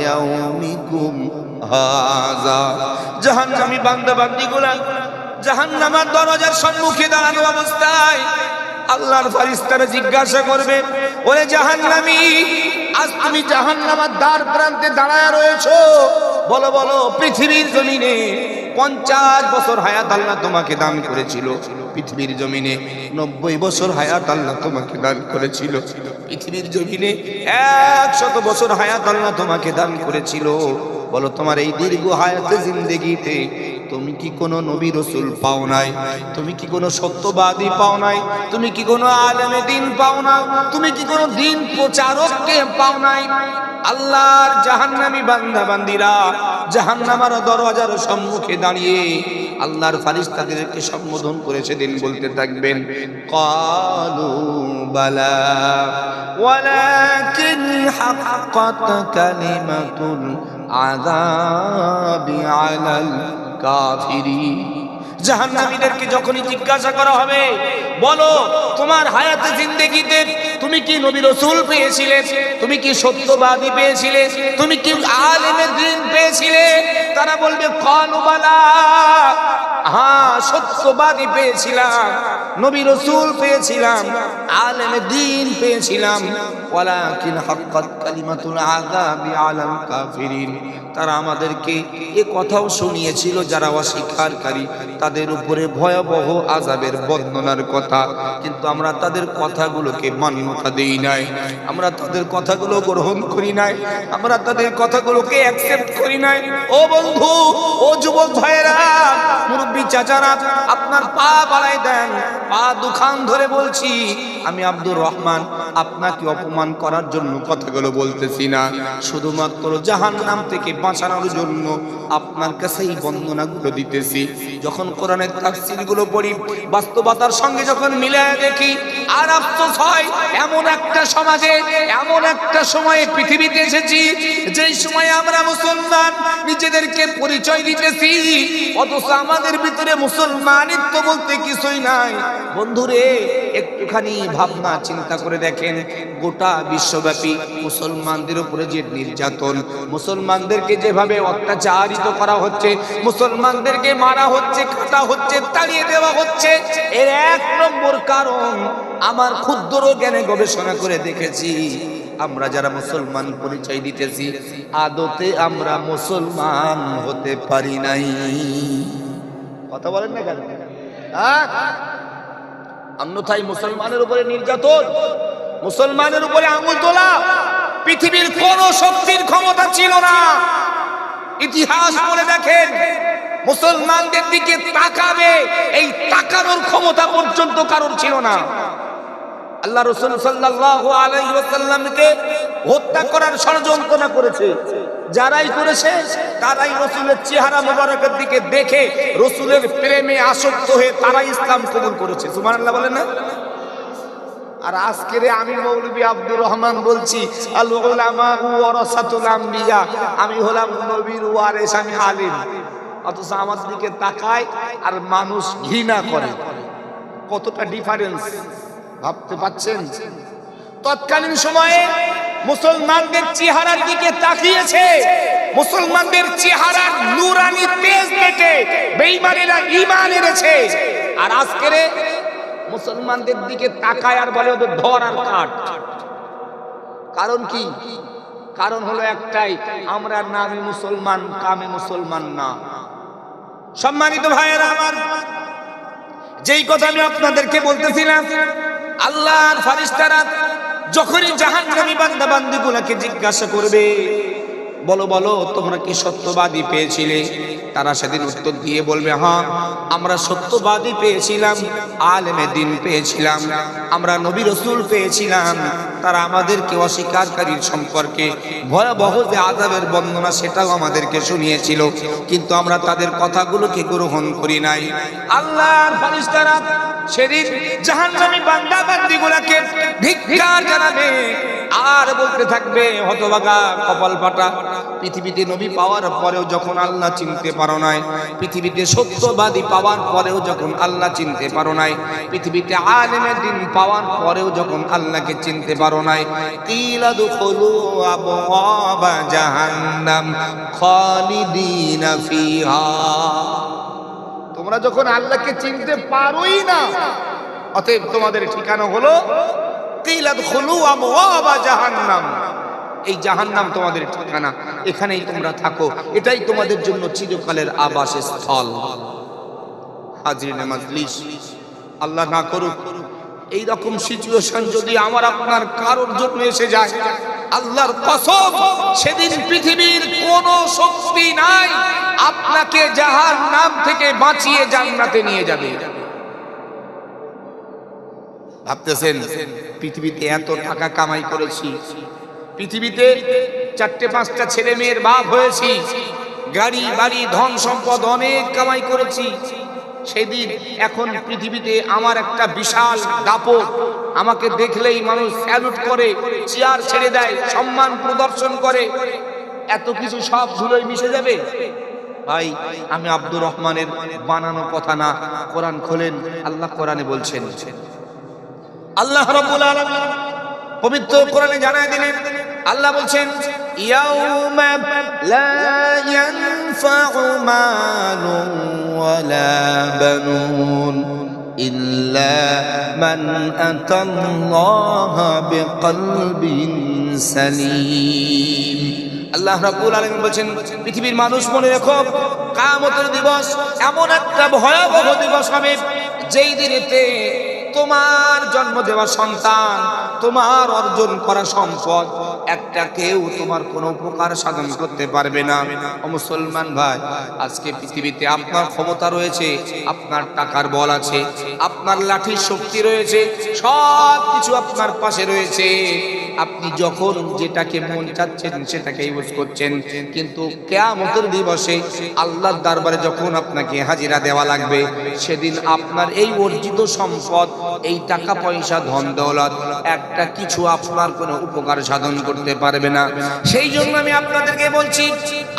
ইয়াউমিকুম হাযা। জাহান্নামী বান্দা বান্দীগুলা জাহান্নামের দরজার সম্মুখে দাঁড়ানো অবস্থায় আল্লাহর ফেরেশতারা জিজ্ঞাসা করবে, ওরে জাহান্নামী, আজ তুমি জাহান্নামের দ্বার প্রান্তে দাঁড়ায় রয়েছো, বলো বলো পৃথিবীর জমিনে 50 বছর হায়াত আল্লাহ তোমাকে দান করেছিল, পৃথিবীর জমিনে 90 বছর হায়াত আল্লাহ তোমাকে দান করেছিল, পৃথিবীর জমিনে 100 বছর হায়াত আল্লাহ তোমাকে দান করেছিল, বলো তোমার এই দীর্ঘ হায়াতে জিন্দেগিতে তুমি কি কোনো নবী রাসূল পাও নাই? তুমি কি কোনো সত্যবাদী পাও নাই? তুমি কি কোনো আলেমে দ্বীন পাও না? তুমি কি কোনো দ্বীন প্রচারককে পাও নাই? আল্লাহর জাহান্নামী বান্দা বান্দীরা জাহান্নামের দরজার সম্মুখে দাঁড়িয়ে আল্লাহর ফেরেশতাদেরকে সম্বোধন করে সেদিন বলতে থাকবেন, ক্বালু বালা ওয়ালাকিন হাক্কাত কালিমাতুল আযাবি আলাল কাফিরিন। জাহান্নামীদেরকে যখনই জিজ্ঞাসা করা হবে, বলো তোমার হায়াতে জিন্দেগিতে তুমি কি নবী রাসূল পেয়েছিলে? তুমি কি সত্যবাদী পেয়েছিলে? তুমি কি আলেমে দ্বীন পেয়েছিলে? তারা বলবে ক্বালু বালা, হ্যাঁ সত্যবাদী পেয়েছিলাম, নবী রাসূল পেয়েছিলাম, আলেমে দ্বীন পেয়েছিলাম, ওয়ালাকিন হাক্কাত কালিমাতুল আযাবি আলাল কাফিরিন। তারা আমাদেরকে এ কথাও শুনিয়েছিল যারা অস্বীকারী তাদের উপরে ভয়াবহ আযাবের বর্ণনার কথা, কিন্তু আমরা তাদের কথাগুলোকে মান্যতা দেই নাই, আমরা তাদের কথাগুলো গ্রহণ করি নাই, আমরা তাদের কথাগুলোকে অ্যাকসেপ্ট করি নাই। ও বন্ধু, ও যুবক ভাইয়েরা, মুরব্বী চাচারা, আপনার পা বাড়াই দেন, পা দুখান ধরে বলছি, আমি আব্দুর রহমান আপনাকে অপমান করার জন্য কথাগুলো বলতেছি না, শুধুমাত্র জাহান্নাম থেকে বাঁচানোর জন্য আপনার কাছে এই বন্দনাগুলো দিতেছি। যখন কোরআনের তাফসীরগুলো পড়ি, বাস্তবতার সঙ্গে যখন মিলায় দেখি, আর আফসোস হয় এমন একটা সমাজে, এমন একটা সময়ে পৃথিবীতে এসেছি যেই সময়ে আমরা মুসলমান নিজেদেরকে পরিচয় দিতেছি, অথচ আমাদের ভিতরে মুসলমানিত্ব বলতে কিছুই নাই। বন্ধুরে, একটুখানি ভাবনা চিন্তা করে দেখেন, গোটা বিশ্বব্যাপী মুসলমানদের উপরে যে নির্যাতন, মুসলমানদেরকে যেভাবে অত্যাচারিত করা হচ্ছে, মুসলমানদেরকে মারা হচ্ছে, কাটা হচ্ছে, তাড়িয়ে দেওয়া হচ্ছে, এর 1 নম্বর কারণ আমার ক্ষুদ্র জ্ঞানে গবেষণা করে দেখেছি, আমরা যারা মুসলমান পরিচয় দিতেছি আদতে আমরা মুসলমান হতে পারি নাই। কথা বলেন না কেন? অন্যথায় মুসলমানের উপরে নির্যাতন, মুসলমানের উপরে আঙুল তোলা পৃথিবীর কোন শক্তির ক্ষমতা ছিল না। ইতিহাস পড়ে দেখেন, মুসলমানদের দিকে তাকাবে এই তাকানোর ক্ষমতা পর্যন্ত কারোর ছিল না। আল্লাহ রাসূল সাল্লাল্লাহু আলাইহি ওয়াসাল্লামকে হত্যা করার ষড়যন্ত্র করেছে, যারাই করেছে তারাই রাসূলের চেহারা মোবারকের দিকে দেখে রাসূলের প্রেমে আসক্ত হয়ে তারাই ইসলাম কবুল করেছে। সুবহানাল্লাহ বলেন না? আর আজকের আমি মৌলভী আব্দুর রহমান বলছি, আল উলামা ওয়ারাসাতুল আম্বিয়া, আমি হলাম নবীর ওয়ারিস, আমি আলিম, অথচ আমার দিকে তাকায় আর মানুষ ঘৃণা করে। কতটা ডিফারেন্স ভাবতে পাচ্ছেন? তৎকালীন সময়ে মুসলমানদের চেহারার দিকে তাকিয়েছে, মুসলমানদের চেহারার নূরানি তেজ দেখে বেঈমানেরা ঈমান এনেছে, আর আজকের মুসলমানদের দিকে তাকায় আর বলে ওদের ধর আর কাট। কারণ কি? কারণ হলো একটাই, আমরা নামে মুসলমান, কামে মুসলমান না। সম্মানিত ভাইয়েরা আমার, যেই কথা আমি আপনাদেরকে বলতেছিলাম, আল্লাহর ফেরেশতারা যখনই জাহান্নামী বান্দা বান্দীগুলোকে জিজ্ঞাসা করবে, বলো বলো তোমরা কি সত্যবাদী পেয়েছিলে, তারা সেদিন উত্তর দিয়ে বলবে, হ্যাঁ আমরা সত্যবাদী পেয়েছিলাম, আলেমে দ্বীন পেয়েছিলাম, আমরা নবী রাসূল পেয়েছিলাম। তারা আমাদেরকে অস্বীকারীর সম্পর্কে ভয়াবহ যে আযাবের বর্ণনা সেটাও আমাদেরকে শুনিয়েছিল, কিন্তু আমরা তাদের কথাগুলোকে গ্রহণ করি নাই। আল্লাহর ফেরেশতারা সেদিন জাহান্নামী বান্দা বান্দিগুলোকে ধিক্কার জানাবে আর বলতে থাকবে, হতভাগা কপাল ফাটা, পৃথিবীতে নবী পাওয়ার পরেও যখন আল্লাহ চিনতে পারো নাই, পৃথিবীতে সত্যবাদী পাওয়ার পরেও যখন আল্লাহ চিনতে পারো নাই, পৃথিবীতে আলেমের দিন পাওয়ার পরেও যখন আল্লাহকে চিনতে পারো নাই, কিলা দুখুলু আবওয়াবা জাহান্নাম খালিদিনা ফিহা। তোমরা যখন আল্লাহকে চিনতে পারোই না, অতএব তোমাদের ঠিকানা হলো কিলা দুখুলু আবওয়াবা জাহান্নাম। এই জাহান্নাম তোমাদের ঠিকানা, এখানেই তোমরা থাকো, এটাই তোমাদের জন্য চিরকালের আবাসস্থল। হাজিরিনে মাজলিস, আল্লাহ না করুক এই রকম সিচুয়েশন যদি আমার আপনার কারোর জন্য এসে যায়, আল্লাহর কসম সেদিন পৃথিবীর কোনো শক্তি নাই আপনাকে জাহান্নাম থেকে বাঁচিয়ে জান্নাতে নিয়ে যাবে। ভাবতেছেন পৃথিবীতে এত টাকা কামাই করেছি, পৃথিবীতে 4-5টা ছেলে মেয়ের বাপ হয়েছি, গাড়ি বাড়ি ধন সম্পদ অনেক কামাই করেছি, সেদিন এখন পৃথিবীতে আমার একটা বিশাল দাপট, আমাকে দেখলেই মানুষ স্যালুট করে, চেয়ার ছেড়ে দেয়, সম্মান প্রদর্শন করে, এত কিছু সব ধুলোয় মিশে যাবে? ভাই, আমি আব্দুর রহমানের বানানো কথা না, কোরআন খোলেন, আল্লাহ কোরআনে বলছেন, আল্লাহ রাব্বুল আলামিন পবিত্র কোরআনে জানায় দিলেন, আল্লাহ বলছেন, ইয়াউমা লা ইয়ানফাউ মালুন ওয়ালা বানুন ইল্লা মান আতাল্লাহা বিকলবিন সালিম। আল্লাহ রাব্বুল আলামিন বলছেন, পৃথিবীর মানুষ মনে রেখো, কিয়ামতের দিবস এমন একটা ভয়াবহ দিবস হবে যেই দিনেতে তোমার জন্ম দেওয়া সন্তান, তোমার অর্জন করা সম্পদ একটা কেউ তোমার কোনো উপকার সাধন করতে পারবে না। ও মুসলমান ভাই, আজকে পৃথিবীতে আপনার ক্ষমতা রয়েছে, আপনার টাকার বল আছে, আপনার লাঠির শক্তি রয়েছে, সব কিছু আপনার পাশে রয়েছে, আপনি যখন যেটাকে মন চাচ্ছেন সেটাকে ইউজ করছেন, কিন্তু কিয়ামতের দিবসে আল্লাহর দরবারে যখন আপনাকে হাজিরা দেওয়া লাগবে, সেদিন আপনার এই অর্জিত সম্পদ, এই টাকা পয়সা ধন দৌলত একটা কিছু আপনার কোনো উপকার সাধন করতে পারবে না। সেই জন্য আমি আপনাদেরকে বলছি,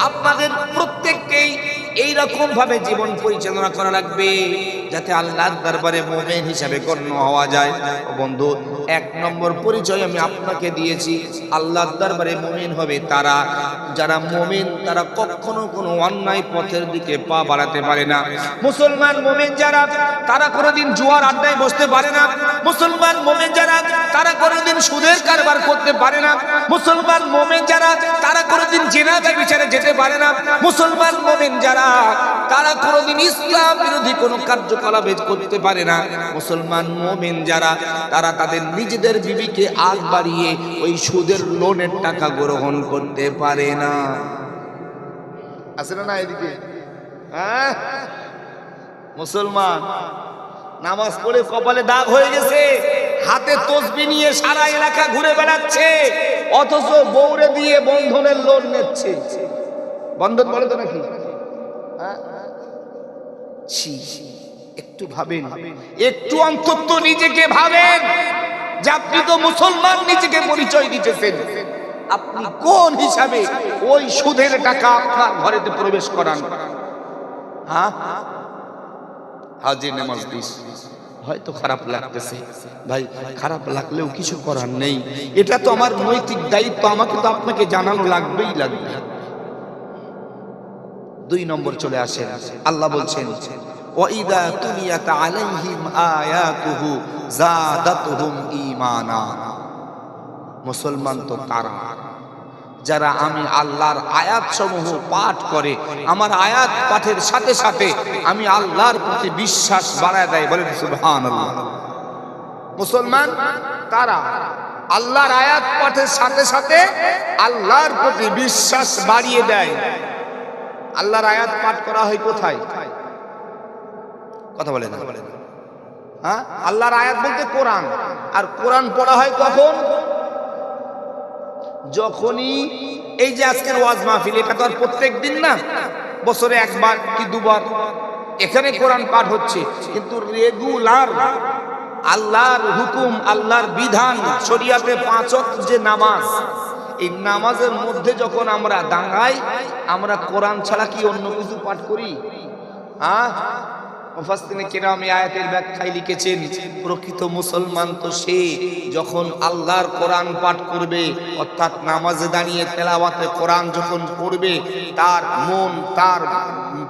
আপনাদের প্রত্যেককেই এইরকম ভাবে জীবন পরিচালনা করা লাগবে যাতে আল্লাহর দরবারে মুমিন হিসেবে গণ্য হওয়া যায়। ও বন্ধু, 1 নম্বর পরিচয় আমি আপনাকে দিয়েছি, আল্লাহর দরবারে মুমিন হবে তারা যারা মুমিন, তারা কখনো কোনো অন্যায় পথের দিকে পা বাড়াতে পারে না। মুসলমান মুমিন যারা, তারা কোনোদিন জুয়ার আড্ডায় বসতে পারে না। মুসলমান মুমিন যারা, তারা কোনোদিন সুদের কারবার করতে পারে না। মুসলমান মুমিন যারা, তারা কোনোদিন জিনা ব্যভিচারে যেতে পারে না। মুসলমান মুমিন যারা, তারা কোনোদিন ইসলাম বিরোধী কোনো কার্যকলাপ করতে পারে না। মুসলমান মুমিন যারা, তারা তাদের নিজেদের বিবিকে আগ বাড়িয়ে ওই সুদের লোনের টাকা গ্রহণ করতে পারে না। আছে না এদিকে? হ্যাঁ, মুসলমান নামাজ পড়ে কপালে দাগ হয়ে গেছে, হাতে তসবি নিয়ে সারা এলাকা ঘুরে বেড়াচ্ছে, অথচ বউরে দিয়ে বন্ধনের লোন নিচ্ছে। বন্ধন বলে তো নাকি? একটু ভাবেন, একটু অন্তত নিজেকে ভাবেন যে আপনি তো মুসলমান, নিজেকে পরিচয় দিতেছেন, আপনি কোন হিসাবে ওই সুদের টাকা আপনার ঘরেতে প্রবেশ করান? হ্যাঁ, হাজির নামাজ দিস, হয়তো খারাপ লাগতেছে ভাই, খারাপ লাগলেও কিছু করার নেই, এটা তো আমার নৈতিক দায়িত্ব, আমাকে তো আপনাকে জানানো লাগবেই লাগবে। 2 নম্বর চলে আসে, আল্লাহ বলছেন, ওয়াইদা তুলিয়াত আলাইহিম আয়াতুহু যাদাতুহুম ঈমানা। মুসলমান তো তারা যারা আমি আল্লাহর আয়াতসমূহ পাঠ করে, আমার আয়াত পাঠের সাথে সাথে আমি আল্লাহর প্রতি বিশ্বাস বাড়ায় দেয়। বলেন সুবহানাল্লাহ। মুসলমান তারা আল্লাহর আয়াত পাঠের সাথে সাথে আল্লাহর প্রতি বিশ্বাস বাড়িয়ে দেয়। আল্লাহর আয়াত পাঠ করা হয় কোথায়? কথা বলে না? হ্যাঁ, আল্লাহর আয়াত বলতে কোরআন, আর কোরআন পড়া হয় কখন? যখনই এই যে আজকের ওয়াজ মাহফিল, এটা তো আর প্রত্যেক দিন না, বছরে 1বার কি 2বার, এখানে কোরআন পাঠ হচ্ছে, কিন্তু রেগুলার আল্লাহর হুকুম, আল্লাহর বিধান, শরিয়াতে 5 ওয়াক্ত যে নামাজ, এই নামাজের মধ্যে যখন আমরা দাঁড়াই, আমরা কোরআন ছাড়া কি অন্য কিছু পাঠ করি? মুফাসসিরিনে কিরাম এই আয়াতের ব্যাখ্যায় লিখেছেন, প্রকৃত মুসলমান তো সে যখন আল্লাহর কোরআন পাঠ করবে, অর্থাৎ নামাজে দাঁড়িয়ে তেলাওয়াতে কোরআন যখন পড়বে, তার মন, তার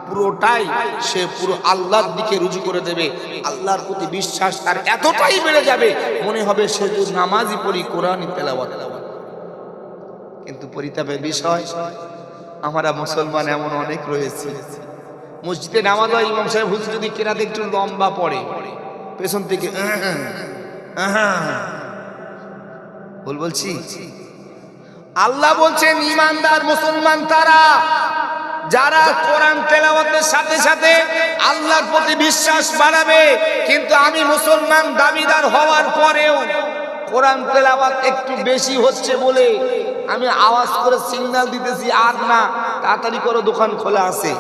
পুরোটাই সে পুরো আল্লাহর দিকে রুজু করে দেবে। আল্লাহর প্রতি বিশ্বাস তার এতটাই বেড়ে যাবে, মনে হবে সে যদি নামাজই পড়ি, কোরআনই তেলাওয়াত। কিন্তু পরিতাপের বিষয়, আমরা মুসলমান এমন অনেক রয়েছে, মসজিদে নামাজ হয়, ইমাম সাহেব হুজুর যদি কেরাতে একটু লম্বা পড়ে, পেছন থেকে বলছি। আল্লাহ বলছেন ঈমানদার মুসলমান তারা যারা কোরআন তেলাওয়াতের সাথে সাথে আল্লাহর প্রতি বিশ্বাস বাড়াবে। কিন্তু আমি মুসলমান দাবিদার হওয়ার পরেও কোরআন তেলাওয়াত একটু বেশি হচ্ছে বলে আমি আওয়াজ করে সিগন্যাল দিতেছি, আর না, তাড়াতাড়ি করো, দোকান খোলা আছে,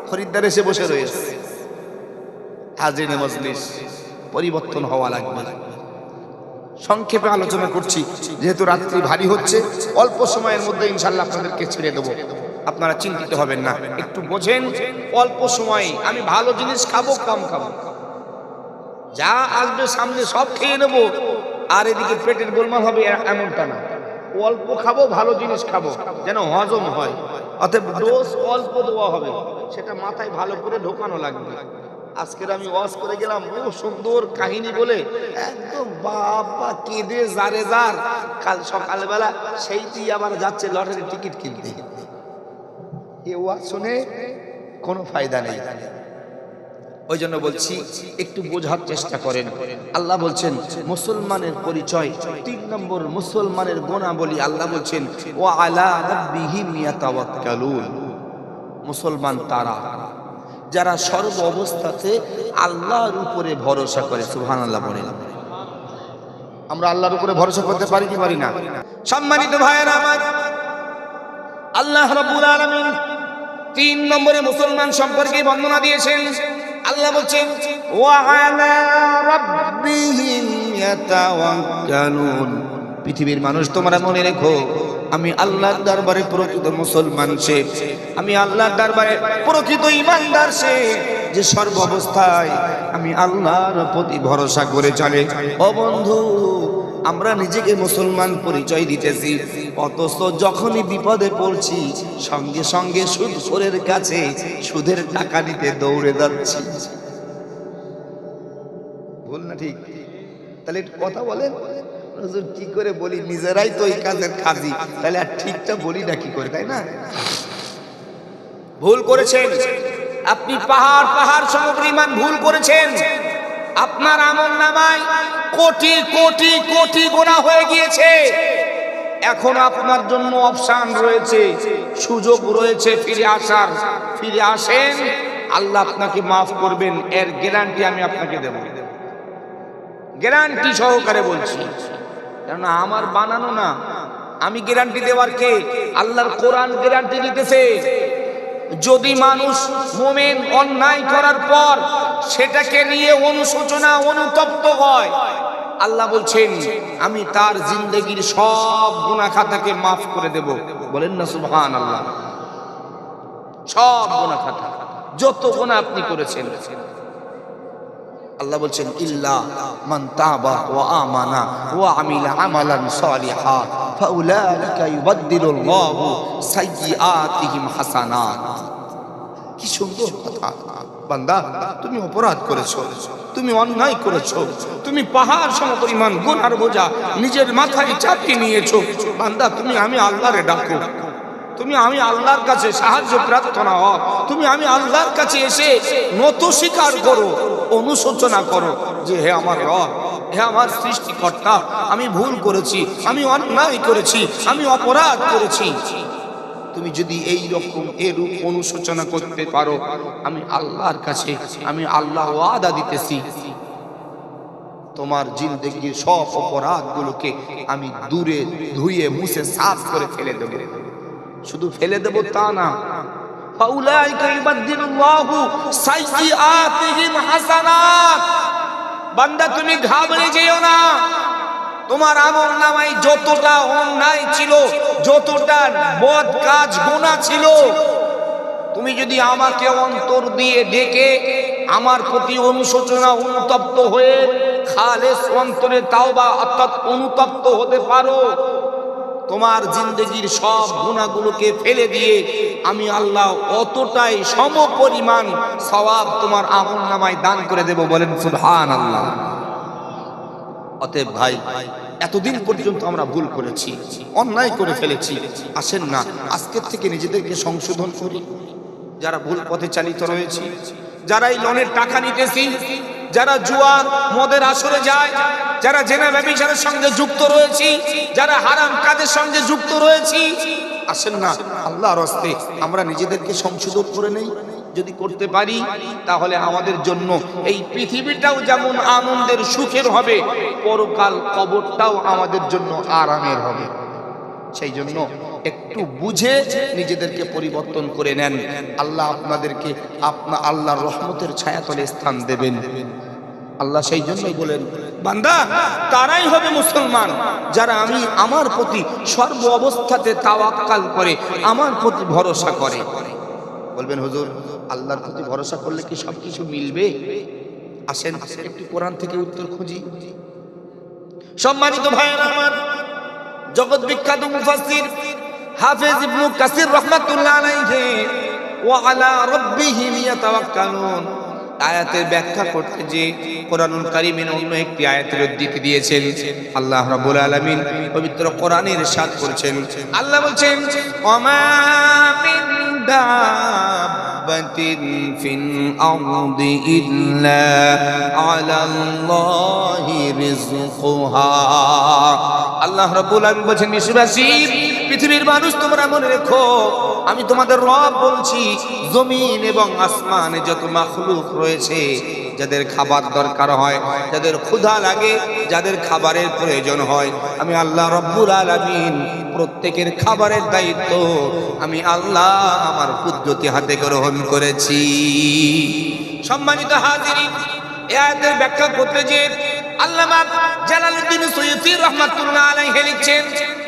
খরিদ্দার এসে বসে রয়েছে। হাজিরিনে মজলিস, পরিবর্তন হওয়া লাগবে। সংক্ষেপে আলোচনা করছি, যেহেতু রাত্রি ভারী হচ্ছে, অল্প সময়ের মধ্যে ইনশাআল্লাহ আপনাদেরকে ছেড়ে দেবো, আপনারা চিন্তিত হবেন না। একটু বোঝেন, অল্প সময়ে আমি ভালো জিনিস খাবো, কম খাবো, যা আসবে সামনে সব খেয়ে নেবো, আর এদিকে পেটের গোলমাল হবে, এমনটা না। অল্প খাবো, ভালো জিনিস খাবো, যেন হজম হয়। অতএব ডোজ অল্প দেওয়া হবে, সেটা মাথায় ভালো করে ঢোকানো লাগবে। আজকের আমি ওয়াজ করে গেলাম, ও সুন্দর কাহিনী বলে একদম বাবা কেঁদে জারে জার, কাল সকালবেলা সেইটি আবার যাচ্ছে লটারির টিকিট কিনতে। এ ওয়াজ শুনে কোনো ফায়দা নেই। ওই জন্য বলছি, একটু বোঝার চেষ্টা করেন। আল্লাহ বলছেন মুসলমানের পরিচয় 3 নম্বর, মুসলমানের গুণাবলী। আল্লাহ বলছেন ওয়া আলা রাব্বিহিম ইয়াতাওয়াক্কালুন। মুসলমান তারা যারা সর্ব অবস্থাতে আল্লাহর উপরে ভরসা করে। সুবহানাল্লাহ বলেন। আমরা আল্লাহর উপরে ভরসা করতে পারি কি পারি না? সম্মানিত ভাইয়েরা আমার, আল্লাহ রাব্বুল আলামিন 3 নম্বরে মুসলমান সম্পর্কে বর্ণনা দিয়েছেন। আল্লাহ বলছেন ওয়া আলা রাব্বিহিম ইয়াতাওয়াক্কালুন। পৃথিবীর মানুষ, তোমরা মনে রেখো, আমি আল্লাহর দরবারে প্রকৃত মুসলমান সে, আমি আল্লাহর দরবারে প্রকৃত ঈমানদার সে, যে সর্ব অবস্থায় আমি আল্লাহর প্রতি ভরসা করে চলে। ও বন্ধু, আমরা নিজেকে মুসলমান পরিচয় দিতেছি, অথচ যখনই বিপদে পড়ছি সঙ্গে সঙ্গে সুদখোরের কাছে সুদের টাকা নিতে দৌড়ে যাচ্ছি। ভুল না ঠিক? তাহলে একটু কথা বলেন, হুজুর কি করে বলি, নিজেরাই তো এই কাজের কাজী, তাহলে আর ঠিকটা বলি না কি করে, তাই না? ভুল করেছেন আপনি, পাহাড় পাহাড় সমপরিমাণ ভুল করেছেন। আপনার আমলনামায় কোটি কোটি কোটি গুনাহ হয়ে গিয়েছে। এখন আপনার জন্য অপশন রয়েছে, সুযোগ রয়েছে ফিরে আসার। ফিরে আসেন, আল্লাহ আপনাকে মাফ করবেন, এর গ্যারান্টি আমি আপনাকে দেব, গ্যারান্টি সহকারে বলছি। কেননা আমার বানানো না, আমি গ্যারান্টি দেওয়ার কে? আল্লাহর কোরআন গ্যারান্টি দিতেছে। যদি মানুষ মুমিন অন্যায় করার পর সেটাকে নিয়ে অনুশোচনা অনুতপ্ত হয়, আল্লাহ বলছেন আমি তার জিন্দেগির সব গুনাহ খাতাকে মাফ করে দেব। বলেন না সুবহানাল্লাহ? সব গুনাহ খাতা, যত গুনাহ আপনি করেছেন। আল্লাহ বলছেন ইল্লা মান তাবা ওয়া আমানা ওয়া আমিলা আমালান সালিহা ফাউলাইকা ইউবাদদিলুল্লাহু সাইয়্যাতিহিম হাসানাত। কি সুন্দর কথা! বান্দা, তুমি অপরাধ করেছো, তুমি অন্যায় করেছো, তুমি পাহাড় সমপরিমাণ গুনার বোঝা নিজের মাথায় চাপিয়ে নিয়েছো। বান্দা, তুমি আমি আল্লাহরে ডাকো, তুমি আমি আল্লাহর কাছে সাহায্য প্রার্থনা হও, তুমি আমি আল্লাহর কাছে এসে নত স্বীকার করো, অনুশোচনা করো যে হে আমার রব, হে আমার সৃষ্টিকর্তা, আমি ভুল করেছি, আমি অন্যায় করেছি, আমি অপরাধ করেছি। তুমি যদি এই রকম এরূপ অনুশোচনা করতে পারো, আমি আল্লাহর কাছে, আমি আল্লাহ ওয়াদা দিতেছি, তোমার জিন্দেগির সব অপরাধগুলোকে আমি দূরে ধুয়ে মুছে সাফ করে ফেলে দেব। শুধু ফেলে দেব তা না, ফাউলাইকা ইউবাদদিলুল্লাহু সাইয়্যাতিহিম হাসানাত। বান্দা তুমি ঘাবড়ে যেও না, তোমার আমলনামায় যতটা অন্যায় ছিল, যতটা বদ কাজ গুনাহ ছিল, তুমি যদি আমাকে অন্তর দিয়ে ডেকে আমার প্রতি অনুশোচনা অনুতপ্ত হয়ে খালেস অন্তরে তাওবা অর্থাৎ অনুতপ্ত হতে পারো, তোমার জিন্দগির সব গুনাহগুলোকে ফেলে দিয়ে আমি আল্লাহ অতটাই সমপরিমাণ সওয়াব তোমার আমলনামায় দান করে দেব। বলেন সুবহানাল্লাহ। অতএব ভাই, এতদিন পর্যন্ত আমরা ভুল করেছি, অন্যায় করে ফেলেছি, আসেন না আজকের থেকে নিজেদেরকে সংশোধন করি। যারা ভুল পথে চালিত রয়েছি, যারা এই লোনের টাকা নিতেছি, যারা জুয়া মদের আসরে যায়, যারা জেনা ব্যভিচারের সঙ্গে যুক্ত রয়েছি, যারা হারাম কাজের সঙ্গে যুক্ত রয়েছি, আসেন না আল্লাহর হস্তে আমরা নিজেদেরকে সংশোধন করে নেই। যদি করতে পারি তাহলে আমাদের জন্য এই পৃথিবীটাও যেমন আনন্দের সুখের হবে, পরকাল কবরটাও আমাদের জন্য আরামের হবে। সেই জন্য একটু বুঝে নিজেদেরকে পরিবর্তন করে নেন। আল্লাহ আপনাদেরকে আল্লাহর রহমতের ছায়াতলে স্থান দেবেন। আল্লাহ সেই জন্যই বলেন, বান্দা তারাই হবে মুসলমান যারা আমার প্রতি সর্ব অবস্থাতে তাওয়াক্কাল করে, আমার প্রতি ভরসা করে। বলবেন হুজুর, আল্লাহর প্রতি ভরসা করলে কি সবকিছু মিলবে? আসেন একটু কোরআন থেকে উত্তর খুঁজি। সম্মানিত ভাইয়েরা আমার, জগৎ বিখ্যাত মুফাসসির হাফেজ ইবনে কাসির রাহমাতুল্লাহ আলাইহি ওয়া আলা রাব্বিহিম ইয়াতাওয়াক্কালুন আয়াতের ব্যাখ্যা করতে যে কোরআনুল কারীমের অন্য একটি আয়াতের উদ্ধৃতি দিয়েছেন। আল্লাহ রাব্বুল আলামিন পবিত্র কোরআনে ইরশাদ করেছেন, আল্লাহ বলেন, ওমা মিন দাব্বাতিন ফিল আরদি ইল্লা আলাল্লাহি রিজকুহা। আল্লাহ রাব্বুল আলামিন বলেন, বিশ্ববাসী, পৃথিবীর মানুষ তোমরা মনে রেখো, আমি তোমাদের রব বলছি, জমিন এবং আসমানে যত মাখলুক রয়েছে, যাদের খাবার দরকার হয়, যাদের ক্ষুধা লাগে, যাদের খাবারের প্রয়োজন হয়, আমি আল্লাহ রব্বুল আলামিন প্রত্যেকের খাবারের দায়িত্ব আমি আল্লাহ আমার কুদরতি হাতে গ্রহণ করেছি। সম্মানিত হাজিরিন, এই আয়াতের ব্যাখ্যা করতে যে আল্লামা জালালউদ্দিন সুয়ুতী রাহমাতুল্লাহ আলাইহি লিখছেন,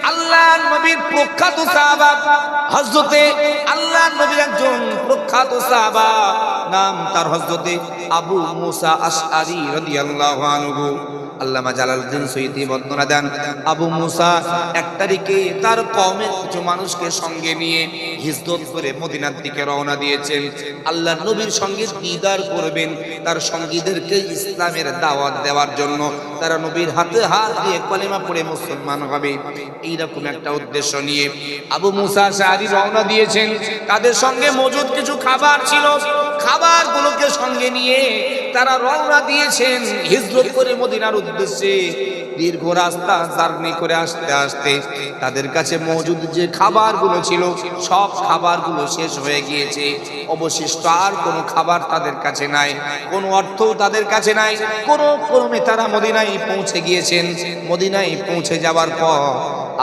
আল্লাহর নবীর প্রখ্যাত সাহাবা হযরতে আল্লাহর নবীর একজন প্রখ্যাত সাহাবা, নাম তার হযরতে আবু মুসা আশআরী রাদিয়াল্লাহু আনহু। আল্লামা জালালউদ্দিন সুয়ুতী বর্ণনা দেন, আবু মুসা এক তারিখে তার কওমের কিছু মানুষকে সঙ্গে নিয়ে হিজরত করে মদিনার দিকে রওনা দিয়েছেন। আল্লাহর নবীর সঙ্গে দিদার করবেন, তার সঙ্গীদেরকে ইসলামের দাওয়াত দেওয়ার জন্য, তারা নবীর হাতে হাত দিয়ে কলেমা পড়ে মুসলমান হবে, এইরকম একটা উদ্দেশ্য নিয়ে আবু মুসা আশআরী রওনা দিয়েছেন। তাদের সঙ্গে মজুদ কিছু খাবার ছিল, খাবারগুলোকে সঙ্গে নিয়ে তারা রওনা দিয়েছেন হিজরত করে মদিনার উদ্দেশ্যে। দীর্ঘ রাস্তা জার্নি করে আসতে আসতে তাদের কাছে মজুদ যে খাবারগুলো ছিল, সব খাবারগুলো শেষ হয়ে গিয়েছে। অবশিষ্ট আর কোনো খাবার তাদের কাছে নাই, কোনো অর্থও তাদের কাছে নাই। কোনো ক্রমে তারা মদিনায় পৌঁছে গিয়েছেন। মদিনায় পৌঁছে যাওয়ার পর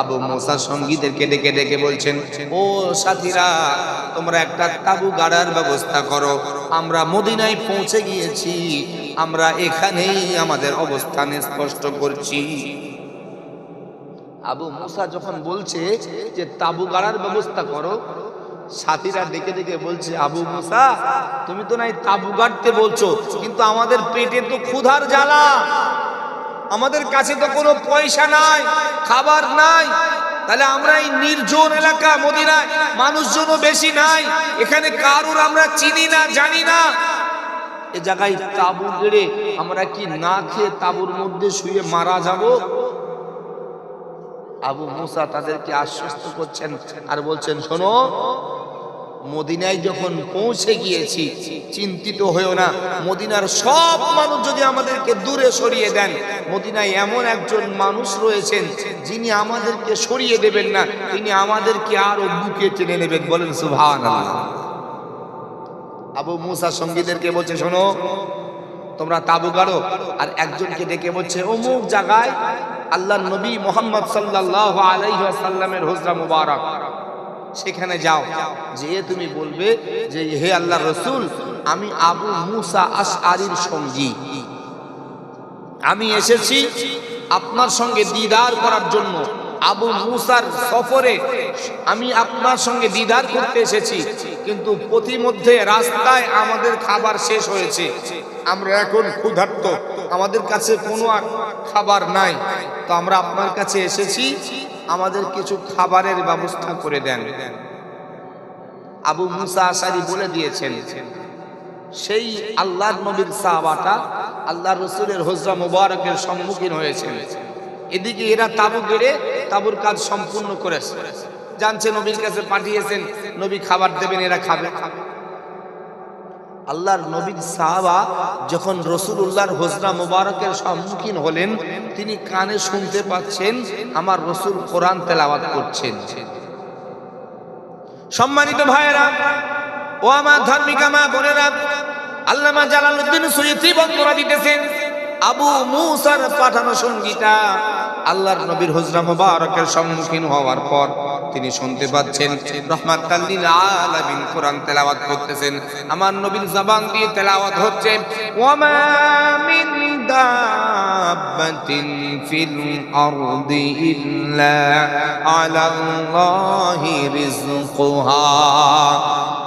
আবু মুসা সঙ্গীদেরকে ডেকে ডেকে বলছেন, ও সাথীরা, তোমরা একটা তাবু গাড়ার ব্যবস্থা করো, আমরা মদিনায় পৌঁছে গিয়েছি, আমরা এখানেই আমাদের অবস্থান স্পষ্ট করছি। আবু মুসা যখন বলছে যে তাবু গাড়ার ব্যবস্থা করো, সাথীরা ডেকে ডেকে বলছে, আবু মুসা, তুমি তো নাই তাবু গাড়তে বলছো, কিন্তু আমাদের পেটে তো ক্ষুধার জ্বালা, আমাদের কাছে তো কোনো পয়সা নাই, খাবার নাই, তাহলে আমরা এই নির্জন এলাকা মদিনায় মানুষজনও বেশি নাই, এখানে কারুর আমরা চিনি না, জানি না, এ জায়গায় তাবু গেড়ে আমরা কি না খেয়ে তাবুর মধ্যে শুয়ে মারা যাব? আবু মুসা তাদেরকে আশ্বস্ত করছেন আর বলছেন, শোনো, মদিনায় যখন পৌঁছে গিয়েছি, চিন্তিত হয়েও না, মদিনার সব মানুষ যদি আমাদেরকে দূরে সরিয়ে দেন, মদিনায় এমন একজন মানুষ রয়েছেন যিনি আমাদেরকে সরিয়ে দেবেন না, তিনি আমাদেরকে আরো বুকে টেনে নেবেন। বলেন সুবহানাল্লাহ। আবু মুসা সঙ্গীদেরকে বলছে, শোনো, তোমরা তাবু গাড়ো। আর একজনকে ডেকে বলছে, অমুক জায়গায় আল্লাহর নবী মুহাম্মদ সাল্লাল্লাহু আলাইহি ওয়াসাল্লামের হুজরা মুবারক, সেখানে যাও, যেয়ে তুমি বলবে যে হে আল্লাহর রাসূল, আমি আবু মুসা আশআরীর সঙ্গী, আমি এসেছি আপনার সঙ্গে দিদার করার জন্য। আবু মুসার সফরে আমি আপনার সঙ্গে দিদার করতে এসেছি, কিন্তু পথিমধ্যে রাস্তায় আমাদের খাবার শেষ হয়েছে, আমরা এখন ক্ষুধার্ত, আমাদের কাছে কোনো খাবার নাই, তো আমরা আপনার কাছে এসেছি, আমাদের কিছু খাবারের ব্যবস্থা করে দেন। আবু মুসা আশআরী বলে দিয়েছেন, সেই আল্লাহর নবীর সাহাবাটা আল্লাহর রাসূলের হুজরা মুবারকের সম্মুখীন হয়েছেন। এদিকে এরা তাবু গেড়ে তাবুর কাজ সম্পূর্ণ করেছে, জানছে নবীর কাছে পাঠিয়েছেন, নবী খাবার দেবেন, এরা খাবে। আল্লাহর নবীর সাহাবা যখন রাসূলুল্লাহর হুজরা মুবারকের সম্মুখীন হলেন, তিনি কানে শুনতে পাচ্ছেন আমার রাসূল কোরআন তেলাওয়াত করছেন। সম্মানিত ভাইয়েরা ও আমার ধার্মিক মা বোনেরা, আল্লামা জালালউদ্দিন সুয়ুতী বর্ণনা দিতেছেন, আবু মুসার পাঠানো সঙ্গীটা আল্লাহর নবীর হুজরা মুবারকের সম্মুখীন হওয়ার পর তিনি শুনতে পাচ্ছেন রাহমাতাল লিল আলামিন কোরআন তেলাওয়াত করতেছেন, আমার নবীর জবান দিয়ে তেলাওয়াত হচ্ছে, ওয়া মা মিন দাব্বাতিন ফিল আরদি ইল্লা আলাল্লাহি রিজকুহা।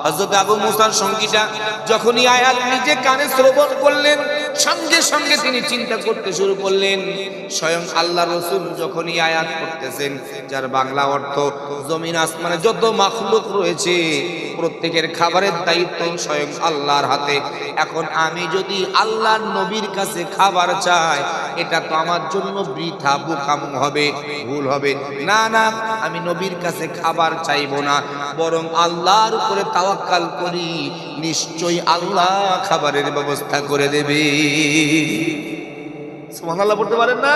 হযরত আবু মুসার সঙ্গীটা যখনই আয়াত নিজে কানে শ্রবণ করলেন, সঙ্গে সঙ্গে তিনি চিন্তা করতে শুরু করলেন, স্বয়ং আল্লাহ রাসূল যখনই আয়াত করতেছেন, যার বাংলা অর্থ জমিন আসমানে যত মাখলুক রয়েছে প্রত্যেকের খাবারের দায়িত্ব স্বয়ং আল্লাহর হাতে। এখন আমি যদি আল্লাহর নবীর কাছে খাবার চাই, এটা তো আমার জন্য বৃথা বোকামো হবে, ভুল হবে। না না, আমি নবীর কাছে খাবার চাইবো না, বরং আল্লাহর উপরে তাওয়াক্কাল করি, নিশ্চয়ই আল্লাহ খাবারের ব্যবস্থা করে দেবে। সুবহানাল্লাহ পড়তে পারেন না?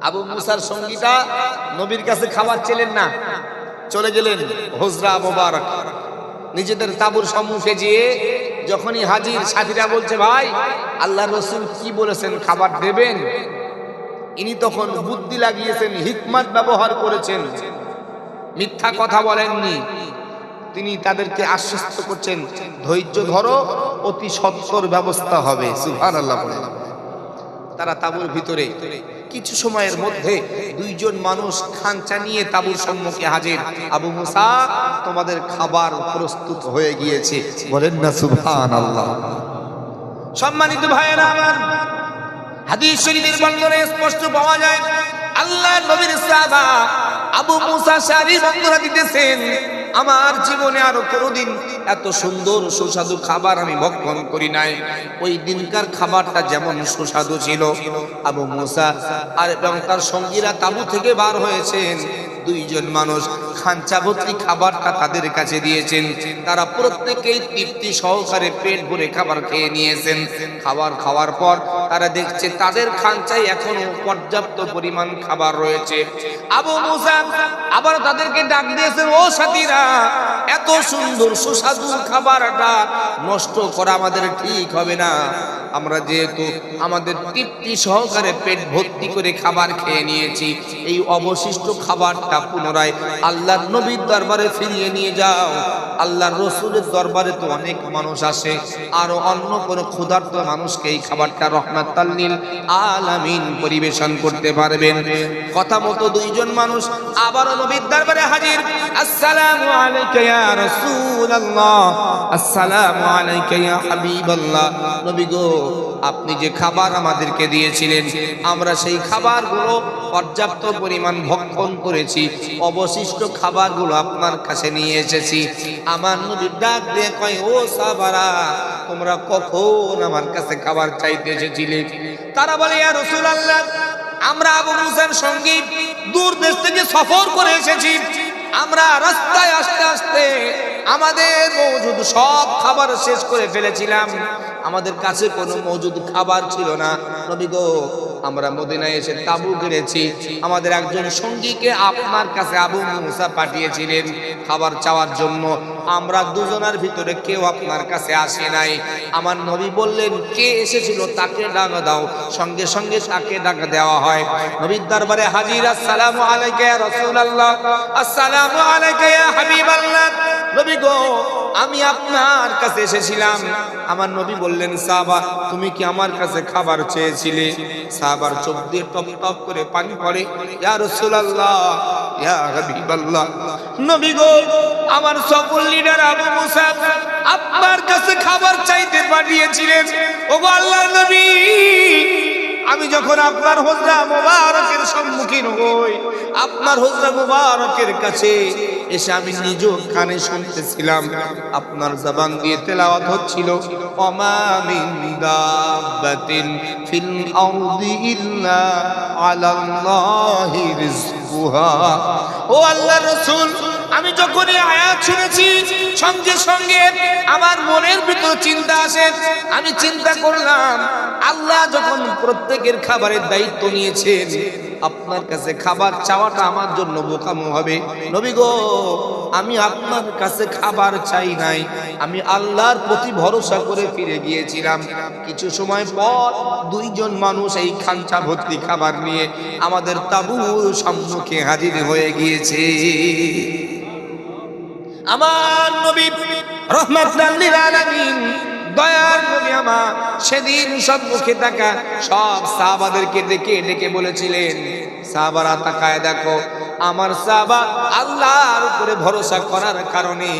আবু মুসার সঙ্গীটা নবীর কাছে খাবার চেলেন না, চলে গেলেন হুজরা মুবারক। নিজেদের তাঁবুর সম্মুখে যেয়ে যখনই হাজির, সাথীরা বলছে, ভাই আল্লাহর রাসূল কি বলেছেন, খাবার দেবেন? ইনি তখন বুদ্ধি লাগিয়েছেন, হিকমত ব্যবহার করেছেন, মিথ্যা কথা বলেননি। তিনি তাদেরকে আশ্বস্ত করছেন, ধৈর্য ধরো, অতি সত্বর ব্যবস্থা হবে। সুবহানাল্লাহ বলে তারা তাঁবুর ভিতরে কিছু সময়ের মধ্যে দুইজন মানুষ খাঞ্চা নিয়ে তাঁবুর সম্মুখে হাজির। আবু মুসা, তোমাদের খাবার প্রস্তুত হয়ে গিয়েছে। বলেন না সুবহানাল্লাহ। সম্মানিত ভাইয়েরা আমার, হাদিস শরীফের বর্ণনায় স্পষ্ট পাওয়া যায়, আল্লাহর নবীর সাহাবা আবু মুসা আশআরী বর্ণনা দিতেছেন, আমার জীবনে আরো কোনোদিন এত সুন্দর সুস্বাদু খাবার আমি ভক্ষণ করি নাই। ওই দিনকার খাবারটা যেমন সুস্বাদু ছিল, আবু মুসা আর এবং তার সঙ্গীরা তাঁবু থেকে বার হয়েছেন, দুইজন মানুষ খাঞ্চা ভর্তি খাবারটা তাদের কাছে দিয়েছেন। তারা প্রত্যেকেই তৃপ্তি সহকারে পেট ভরে খাবার খেয়ে নিয়েছেন। খাবার খাওয়ার পর তারা দেখছে তাদের খাঞ্চায় এখনো পর্যাপ্ত পরিমাণ খাবার রয়েছে। আবু মুসা আবার তাদেরকে ডাক দিয়েছেন, ও সাথীরা, এত সুন্দর সুস্বাদু খাবারটা নষ্ট করা আমাদের ঠিক হবে না। আমরা যেহেতু আমাদের তৃপ্তি সহকারে পেট ভর্তি করে খাবার খেয়ে নিয়েছি, এই অবশিষ্ট খাবারটা পুনরায় আল্লাহর নবীর দরবারে ফিরিয়ে নিয়ে যাও। আল্লাহর রাসূলের দরবারে তো অনেক মানুষ আসে, আরো অন্য কোনো ক্ষুধার্ত মানুষকে এই খাবারটা রাহমাতাল লিল আলামিন পরিবেশন করতে পারবেন। কথা মতো দুইজন মানুষ আবারও নবীর দরবারে হাজির। আসসালামু আলাইকা ইয়া রাসূলুল্লাহ, আসসালামু আলাইকা ইয়া হাবিবাল্লাহ। নবী গো, আপনি যে খাবার আমাদেরকে দিয়েছিলেন, আমরা সেই খাবারগুলো পর্যাপ্ত পরিমাণ ভক্ষণ করেছি, অবশিষ্ট খাবারগুলো আপনার কাছে নিয়ে এসেছি। আমার নবী ডাক দিয়ে কয়, ও সাহাবারা, তোমরা কখন আমার কাছে খাবার চাইতে এসেছিলে? তারা বলে, ইয়া রাসূলুল্লাহ, আমরা আবু মুসার সঙ্গে দূর দেশ থেকে সফর করে এসেছি, আমরা রাস্তায় আসতে আসতে আমাদের মজুদ সব খাবার শেষ করে ফেলেছিলাম, আমাদের কাছে কোনো মজুদ খাবার ছিল না। নবী গো, আমরা মদিনায় এসে তাঁবু গেড়েছি, আমাদের একজন সঙ্গীকে আপনার কাছে আবু মুসা পাঠিয়েছিলেন খাবার চাওয়ার জন্য, আমরা দুজনের ভিতরে কেউ আপনার কাছে আসে নাই। আমার নবী বললেন, কে এসেছিল তাকে ডাক দাও। সঙ্গে সঙ্গে তাকে ডাক দেওয়া হয়। নবীর দরবারে হাজির, আসসালামু আলাইকা ইয়া রাসূলুল্লাহ, আসসালামু আলাইকা ইয়া হাবিবাল্লাহ। নবী গো, আমি আপনার কাছে এসেছিলাম। আমার নবী বললেন, সাহাবা তুমি কি আমার কাছে খাবার চেয়েছিলে? সাহাবার চোখ দিয়ে টপ টপ করে পানি পড়ে। ইয়া রাসূলুল্লাহ, ইয়া হাবিবাল্লাহ। নবী গো, আমার সকল লিডার আবু মুসা আপনার কাছে খাবার চাইতে পাঠিয়েছিলেন। ওগো আল্লাহর নবী, আমি যখন আপনার হুজরা মুবারকের সম্মুখীন হই, আপনার হুজরা মুবারকের কাছে এসে আমি নিজ কানে শুনতেছিলাম, আপনার জবান দিয়ে তেলাওয়াত হচ্ছিল, ওমা মিন দাব্বাতিন ফিল আরদি ইল্লা আলাল্লাহি রিজকুহা। ও আল্লাহর রাসূল, আমি যখন এই আয়াত শুনেছি, সঙ্গে সঙ্গে আমার মনের ভিতর চিন্তা আসে। আমি চিন্তা করলাম, আল্লাহ যখন প্রত্যেকের খাবারের দায়িত্ব নিয়েছেন, আপনার কাছে খাবার চাওয়াটা আমার জন্য বোকামো হবে। নবী গো, আমি আপনার কাছে খাবার চাই নাই, আমি আল্লাহর প্রতি ভরসা করে ফিরে গিয়েছিলাম। কিছু সময় পর দুইজন মানুষ এই খাঞ্চা ভর্তি খাবার নিয়ে আমাদের তাঁবুর সম্মুখে হাজির হয়ে গিয়েছে। আমার নবী রাহমাতাল লিল আলামিন, দয়ার নবী আমার সেদিন সম্মুখে থাকা সব সাহাবাদেরকে ডেকে ডেকে বলেছিলেন, সাহাবারা তাকায় দেখো, আমার সাহাবা আল্লাহর উপরে ভরসা করার কারণে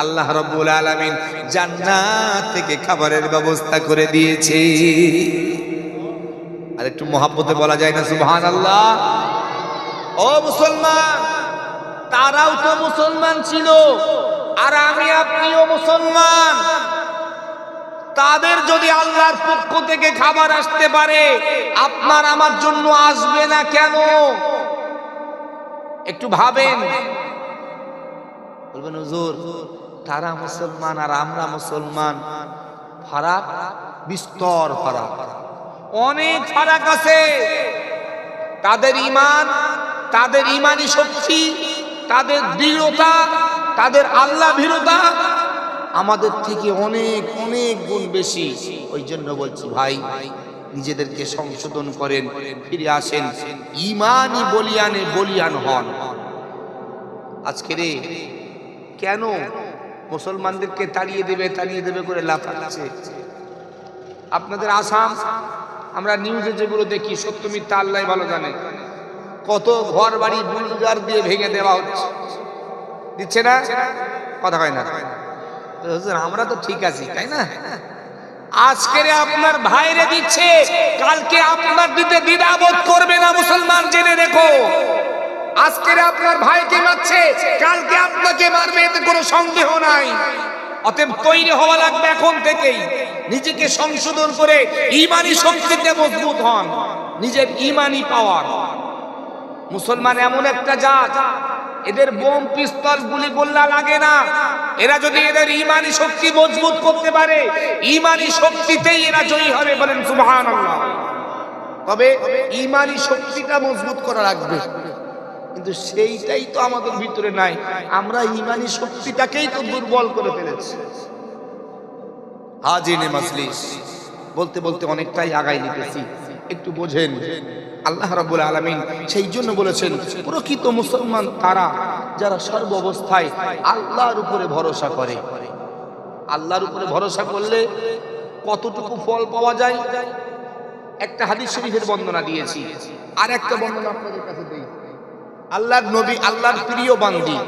আল্লাহ রাব্বুল আলামিন জান্নাত থেকে খাবারের ব্যবস্থা করে দিয়েছে। আর একটু মহব্বতে বলা যায় না সুবহানাল্লাহ? ও মুসলমান, তারাও তো মুসলমান ছিল, আর আমি আপনিও মুসলমান। তাদের যদি আল্লাহর পক্ষ থেকে খাবার আসতে পারে, আপনার আমার জন্য আসবে না কেন? একটু ভাবেন। বলবেন হুজুর, তারা মুসলমান আর আমরা মুসলমান, ফারাক বিস্তর ফারাক, অনেক ফারাক আছে। তাদের ঈমান, তাদের ঈমানি শক্তি, তাদের দৃঢ়তা, তাদের আল্লাহ ভীরুতা আমাদের থেকে অনেক অনেক গুণ বেশি। ওই জন্য বলছি ভাই, নিজেদেরকে সংশোধন করেন, ফিরে আসেন, ঈমানি বলিয়ানে বলিয়ান হন। আজকে রে কেন মুসলমানদেরকে তাড়িয়ে দেবে করে লাফাচ্ছে? আপনাদের আসাম, আমরা নিউজে যেগুলো দেখি, সত্য মিথ্যা আল্লাহ ভালো জানে, কত ঘর বাড়ি বুলডোজার দিয়ে ভেঙে দেওয়া হচ্ছে, দিচ্ছে না? কথা হয় না? আমরা তো ঠিক আছি, তাই না? আজকে আপনার ভাইরে দিচ্ছে, কালকে আপনার দিতে দ্বিধাবোধ করবে না মুসলমান, জেনে রেখো। আজকে আপনার ভাইকে মারছে, কালকে আপনাকে মারবে, এতে কোনো সন্দেহ নাই। অতএব তৈরি হওয়া লাগবে এখন থেকেই, নিজেকে সংশোধন করে ঈমানি শক্তিতে মজবুত হন, নিজের ঈমানি পাওয়ার। মুসলমান এমন একটা জাত, এদের বোম পিস্তল গুলি গোল্লা লাগে না। এরা যদি এদের ঈমানি শক্তি মজবুত করতে পারে, ঈমানি শক্তিতেই এরা জয়ী হবে, বলেন সুবহানাল্লাহ। তবে ঈমানি শক্তিটা মজবুত করা লাগবে, কিন্তু সেইটাই তো আমাদের ভিতরে নাই। আমরা ঈমানি শক্তিটাকেই তো দুর্বল করে ফেলেছি। হাজিনে মাজলিস বলতে বলতে অনেকটাই আগাই নিতেছি, একটু বোঝেন। আল্লাহ রাব্বুল আলামিন সেই জন্য বলেছেন, প্রকৃত মুসলমান তারা যারা সর্ব অবস্থায় আল্লাহর উপরে ভরসা করে। আল্লাহর উপরে ভরসা করলে কতটুকু ফল পাওয়া যায়, একটা হাদিস শরীফের বর্ণনা দিয়েছি, আর একটা বর্ণনা আপনাদের কাছে দেই। আল্লাহর নবী, আল্লাহর প্রিয় বান্দী,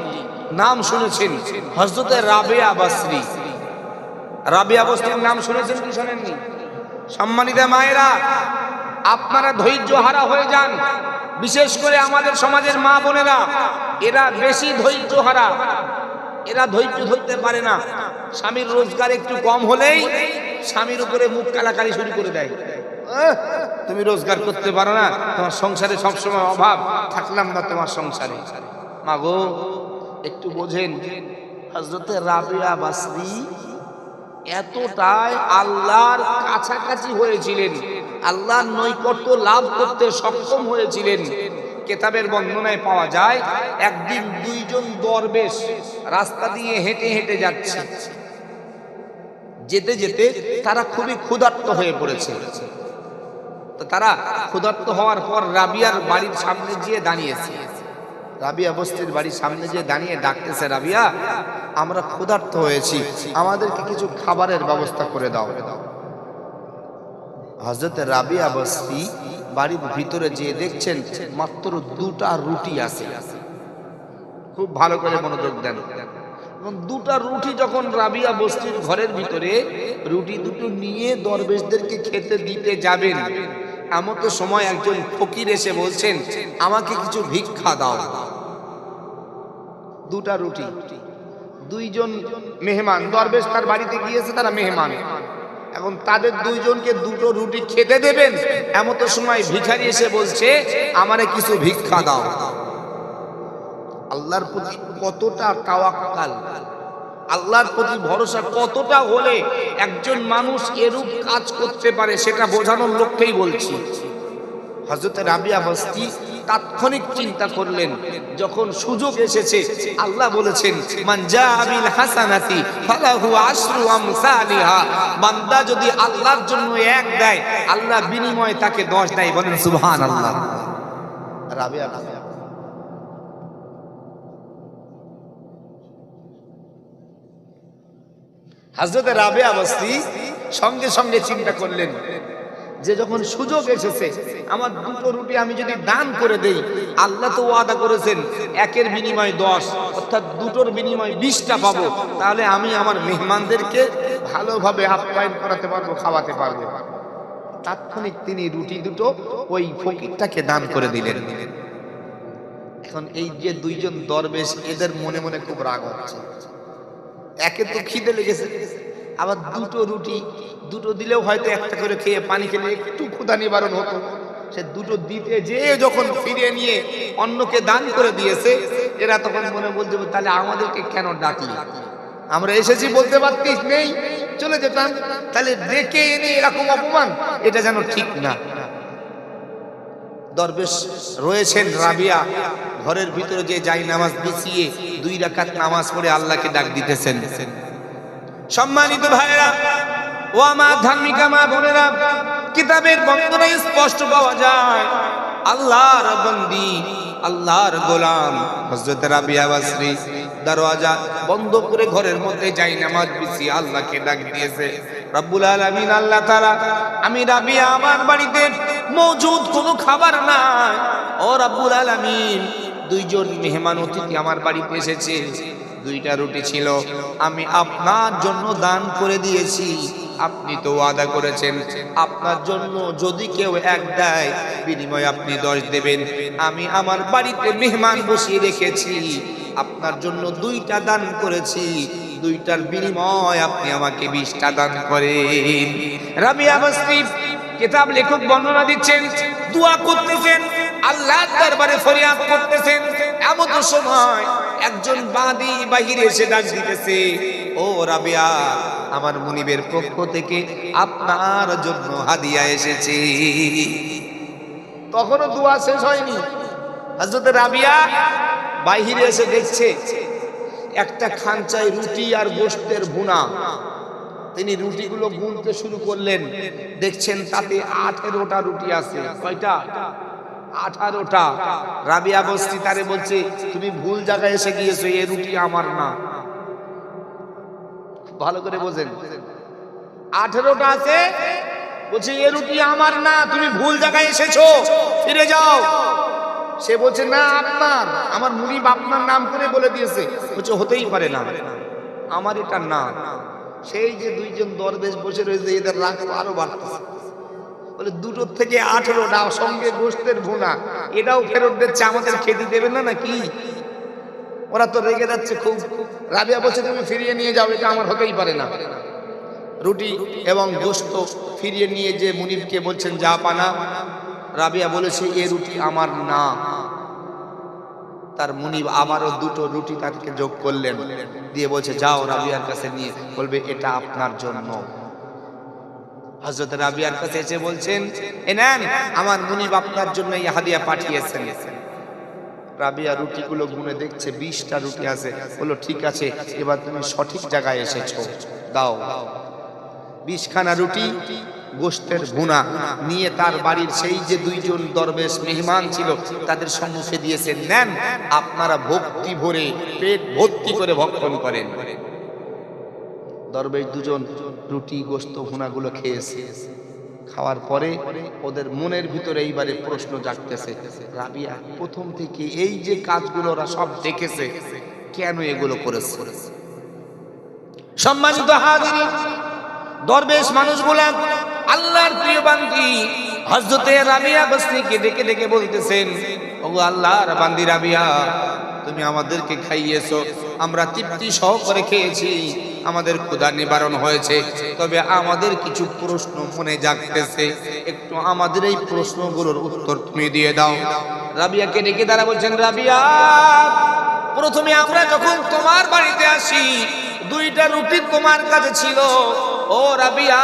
নাম শুনেছেন হযরত রাবিয়া বসরি। রাবিয়া বসরির নাম শুনেছেন কি শোনেননি? সম্মানিতা মায়েরা, আপনারা ধৈর্য হারা হয়ে যান, বিশেষ করে আমাদের সমাজের মা বোনেরা, এরা বেশি ধৈর্য হারা। এরা ধৈর্য ধরতে পারে না। স্বামীর রোজগার একটু কম হলেই স্বামীর উপরে মুখ কালাকালি শুরু করে দেয়। তুমি রোজগার করতে পারো না, তোমার সংসারে সবসময় অভাব, থাকলাম না তোমার সংসারে। মা গো, একটু বোঝেন, হযরত রাবিয়া বসরি এতটাই আল্লাহর কাছাকাছি হয়েছিলেন, আল্লাহর নৈকট্য লাভ করতে সক্ষম হয়েছিলেন। কিতাবের বর্ণনায় পাওয়া যায় একদিন দুইজন দরবেশ রাস্তা দিয়ে হেঁটে হেঁটে যাচ্ছে। যেতে যেতে তারা খুবই ক্ষুধার্ত হয়ে পড়েছে। তো তারা ক্ষুধার্ত হওয়ার পর রাবিয়ার বাড়ির সামনে গিয়ে দাঁড়িয়েছে। রাবিয়া বস্তির বাড়ির সামনে গিয়ে দাঁড়িয়ে ডাকতেছে, রাবিয়া, আমরা ক্ষুধার্ত হয়েছি, আমাদেরকে কিছু খাবারের ব্যবস্থা করে দাও। হযরত রাবিয়া বস্তি বাড়ির ভিতরে যেয়ে দেখছেন মাত্র দুটা রুটি আছে। খুব ভালো করে মনোযোগ দেন। এবং দুটা রুটি যখন রাবিয়া বস্তির ঘরের ভিতরে রুটি দুটো নিয়ে দরবেশদেরকে খেতে দিতে যাবেন, এমন তো সময় একজন ফকির এসে বলছেন, আমাকে কিছু ভিক্ষা দাও। দুটা রুটি, দুইজন মেহমান, দরবেশ তার বাড়িতে গিয়েছে, তারা মেহমান, এখন তাদের দুইজনকে দুটো রুটি খেতে দেবেন, এমন তো সময় ভিখারি এসে বলছে, আমারে কিছু ভিক্ষা দাও। আল্লাহর প্রতি কতটা তাওয়াক্কাল, আল্লাহর প্রতি ভরসা কতটা হলে একজন মানুষ এরূপ কাজ করতে পারে, সেটা বোঝানোর লক্ষ্যেই বলছি। হযরত রাবিয়া বস্তি তাৎক্ষণিক চিন্তা করলেন, যখন সুযোগ এসেছে, আল্লাহ বলেছেন মান জাআ বিল হাসানাতি ফালাহু আশরু আমসালিহা, বান্দা যদি আল্লাহর জন্য এক দেয়, আল্লাহ বিনিময়ে তাকে 10 দেয়। বলেন সুবহানাল্লাহ। রাবিয়া হযরত রাবিয়া বস্তি সঙ্গে সঙ্গে চিন্তা করলেন যে যখন সুযোগ এসেছে, আমার দুটো রুটি আমি যদি দান করে দেই, আল্লাহ তো ওয়াদা করেছেন একের বিনিময়ে 10, অর্থাৎ দুটোর বিনিময়ে 20টা পাবো, তাহলে আমি আমার মেহমানদেরকে ভালোভাবে আপ্যায়ন করাতে পারবো, খাওয়াতে পারবো। তাৎক্ষণিক তিনি রুটি দুটো ওই ফকিরটাকে দান করে দিলেন। এখন এই যে দুইজন দরবেশ, এদের মনে মনে খুব রাগ হচ্ছে। একে তো খিদে লেগেছে, আবার দুটো রুটি, দুটো দিলেও হয়তো একটা করে খেয়ে পানি খেলে একটু ক্ষুধা নিবারণ হতো, সে দুটো দিতে যে যখন ফিরে নিয়ে অন্যকে দান করে দিয়েছে, এরা তখন মনে বলছে, তাহলে আমাদেরকে কেন ডাকলি? আমরা এসেছি বলতে পারতিস, নেই চলে যেতাম, তাহলে ডেকে এনে এরকম অপমান, এটা যেন ঠিক না। দরবেশ রয়েছেন রাবিয়া ঘরের ভিতরে যে যাই নামাজ বিছিয়ে 2 রাকাত নামাজ পড়ে আল্লাহকে ডাক দিতেছেন। সম্মানিত ভাইরা ও আমার ধার্মিকা মা বোনেরা, কিতাবের বর্ণনায় স্পষ্ট পাওয়া যায় আল্লাহর বান্দি, আল্লাহর গোলাম হযরত রাবিয়া বস্তি দরওয়াজা বন্ধ করে ঘরের মধ্যে যাই নামাজ বিছিয়ে আল্লাহকে ডাক দিয়েছে, রব্বুল আলামিন আল্লাহ তাআলা, আমি রাবিয়া আমার বাড়িতে মজুদ কোনো খাবার নাই, ও রব্বুল আলামিন দুইজন মেহমান অতিথি আমার বাড়িতে এসেছে, 2টা রুটি ছিল, আমি আপনার জন্য দান করে দিয়েছি, আপনি তো ওয়াদা করেছেন আপনার জন্য যদি কেউ এক দেয় বিনিময়ে আপনি 10 দেবেন, আমি আমার বাড়িতে মেহমান বসিয়ে রেখেছি, আপনার জন্য 2টা দান করেছি, 2টার বিনিময় আপনি আমাকে 20টা দান করেন। রাবিয়া বস্তি কিতাব লেখক বর্ণনা দিচ্ছেন, দোয়া করতেছেন, আল্লাহর দরবারে ফরিয়াদ করতেছেন, এমন সময় একজন বাদী বাহিরে এসে ডাক দিতেছে, ও রাবিয়া, আমার মুনিবের পক্ষ থেকে আপনার জন্য হাদিয়া এসেছে। তখনও দোয়া শেষ হয়নি, হযরত রাবিয়া বাহিরে এসে দেখছে একটা খাঞ্চায় রুটি আর গোশতের ভুনা। তিনি রুটিগুলো গুনতে শুরু করলেন, দেখছেন তাতে 18টা রুটি আছে। কয়টা? 18টা। রাবিয়া বস্তি তারে বলছে, তুমি ভুল জায়গায় এসে গিয়েছো, এই রুটি আমার না। ভালো করে বোঝেন, 18টা আছে, বলছে এই রুটি আমার না, তুমি ভুল জায়গায় এসেছো, ফিরে যাও। সে বলছে না আপনার, আমার মুনিব আপনার নাম করে বলে দিয়েছে। বলছে হতেই পারে না, আমার এটা না। সেই যে 2জন দরবেশ বসে রয়েছে, এদের রাগ আরো বাড়তেছে, বলে 2টোর থেকে 18টা সঙ্গে গোশতের ভুনা, এটাও ফেরত দিচ্ছে, আমাদের খেতে দেবে না নাকি? ওরা তো রেগে যাচ্ছে খুব। রাবিয়া বলছে তুমি ফিরিয়ে নিয়ে যাও, এটা আমার হতেই পারে না। রুটি এবং গোশত ফিরিয়ে নিয়ে যে মুনিবকে বলছেন যা পানা, রাবিয়া বলেছে এ রুটি আমার না। তার মুনিব আবারও দুটো রুটি তাকে যোগ করলেন, দিয়ে বলছে যাও রাবিয়ার কাছে নিয়ে বলবে এটা আপনার জন্য। হযরত রাবিয়ার কাছে এসে বলছেন এ নেন, আমার মুনিব আপনার জন্য এই হাদিয়া পাঠিয়েছেন। রাবিয়া রুটিগুলো গুনে দেখছে 20টা রুটি আছে। বললো ঠিক আছে, এবার তুমি সঠিক জায়গায় এসেছো, দাও। 20খানা রুটি গোশতের ভুনা নিয়ে তার বাড়ির সেই যে দুইজন দরবেশ মেহমান ছিল তাদের সম্মুখে দিয়েছেন, নেন আপনারা ভক্তি ভরে পেট ভর্তি করে ভক্ষণ করেন। দরবেশ দুজন রুটি গোশত ভুনাগুলো খেয়েছে। খাওয়ার পরে ওদের মনের ভিতরে এইবারে প্রশ্ন জাগতেছে, রাবিয়া প্রথম থেকে এই যে কাজগুলো ওরা সব দেখেছে, কেন এগুলো করেছে? সম্মানিত হাজির, দরবেশ মানুষগুলা আল্লাহর প্রিয় বান্দি হযরতে রাবিয়া বসরিকে ডেকে ডেকে বলতেছেন, ওগো আল্লাহর বান্দি রাবিয়া, তুমি আমাদেরকে খাইয়েছো, আমরা তৃপ্তি সহকারে খেয়েছি, আমাদের ক্ষুধা নিবারণ হয়েছে, তবে আমাদের কিছু প্রশ্ন মনে জাগতেছে, একটু আমাদের এই প্রশ্নগুলোর উত্তর তুমি দিয়ে দাও। রাবিয়াকে ডেকে তারা বলছেন, রাবিয়া প্রথমে আমরা যখন তোমার বাড়িতে আসি 2টা রুটি তোমার কাছে ছিল, ও রাবিয়া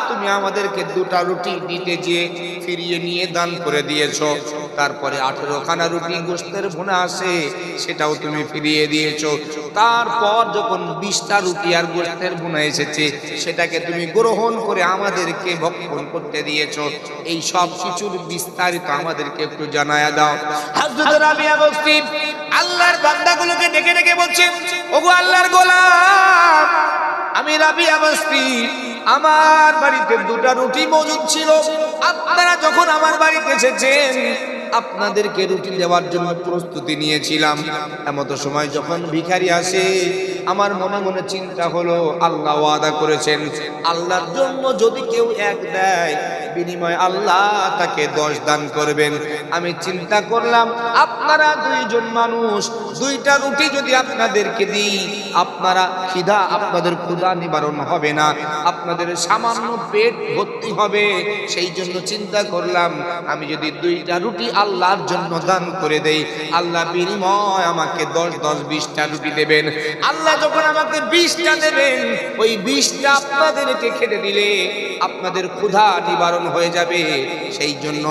তুমি আমাদেরকে 2টা রুটি দিতে গিয়ে ফিরিয়ে নিয়ে দান করে দিয়েছো। তারপরে 18খানা রুটি গোশতের ভুনা আসে, সেটাও তুমি ফিরিয়ে দিয়েছো। তারপর যখন 20টা রুটি আর গোশতের ভুনা এসেছে, সেটাকে তুমি গ্রহণ করে আমাদেরকে ভক্ষণ করতে দিয়েছো। এই সব কিছুর বিস্তারিত আমাদেরকে একটু জানায়া দাও। হযরত রাবিয়া বসরি আল্লাহর বান্দাগুলোকে ডেকে ডেকে বলছেন, ওগো আল্লাহর গোলাম, আমি রাবিয়া বসরি, আমার বাড়িতে 2টা রুটি মজুদ ছিল। আপনারা যখন আমার বাড়িতে এসেছেন আপনাদেরকে রুটি দেওয়ার জন্য প্রস্তুতি নিয়েছিলাম। এমতো সময় যখন ভিখারি আসে, আমার মনে মনে চিন্তা হলো আল্লাহ ওয়াদা করেছেন আল্লাহর জন্য যদি কেউ 1 দেয় বিনিময়ে আল্লাহ তাকে 10 দান করবেন। আমি চিন্তা করলাম আপনারা 2জন মানুষ, 2টা রুটি যদি আপনাদেরকে দিই আপনাদের ক্ষুধা নিবারণ হবে না, আপনাদের সামান্য পেট ভর্তি হবে। সেই জন্য চিন্তা করলাম আমি যদি 2টা রুটি আল্লাহর জন্য দান করে দেই, আল্লাহ বিনিময় আমাকে 10 20টা রুটি দেবেন। আল্লাহ যখন আমাকে 20টা দেবেন, ওই 20টা আপনাদেরকে খেতে দিলে আপনাদের ক্ষুধা নিবারণ হয়ে যাবে। সেই জন্য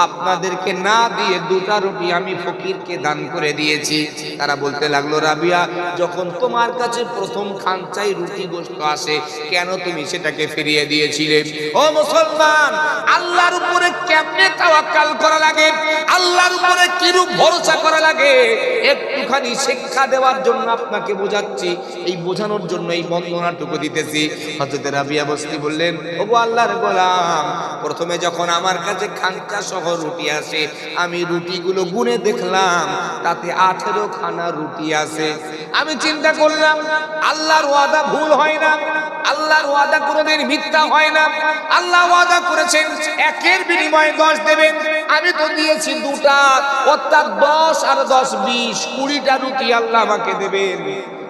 আপনাদেরকে না দিয়ে 2টা রুটি আমি ফকিরকে দান করে দিয়েছি। তারা বলতে লাগলো, রাবিয়া যখন তোমার কাছে প্রথম খানচাই রুটি গোশত আসে, কেন তুমি সেটাকে ফিরিয়ে দিয়েছিলে? ও মুসলমান, আল্লাহর উপরে কেমনে তাওয়াক্কাল করা লাগে, আল্লাহর উপরে কিরূপ ভরসা করা লাগে, একটুখানি শিক্ষা দেওয়ার জন্য আপনাকে বোঝাচ্ছি। এই বোঝানোর জন্য এই বর্ণনাটুকু দিতেছি। হযরত রাবিয়া বসরি বললেন, ওগো আল্লাহর গোলাম, প্রথমে যখন আমার কাছে খানচা সহ রুটি আসে, আমি রুটিগুলো গুনে দেখলাম তাতে 18খানা রুটি আছে। আমি চিন্তা করলাম আল্লাহর ওয়াদা ভুল হয় না, আল্লাহর ওয়াদা কোনোদিন মিথ্যা হয় না। আল্লাহ ওয়াদা করেছেন 1-এর বিনিময়ে 10 দেবেন, আমি তো দিয়েছি 2টা, অর্থাৎ 10 আর 10 20, 20টা রুটি আল্লাহ আমাকে দেবেন।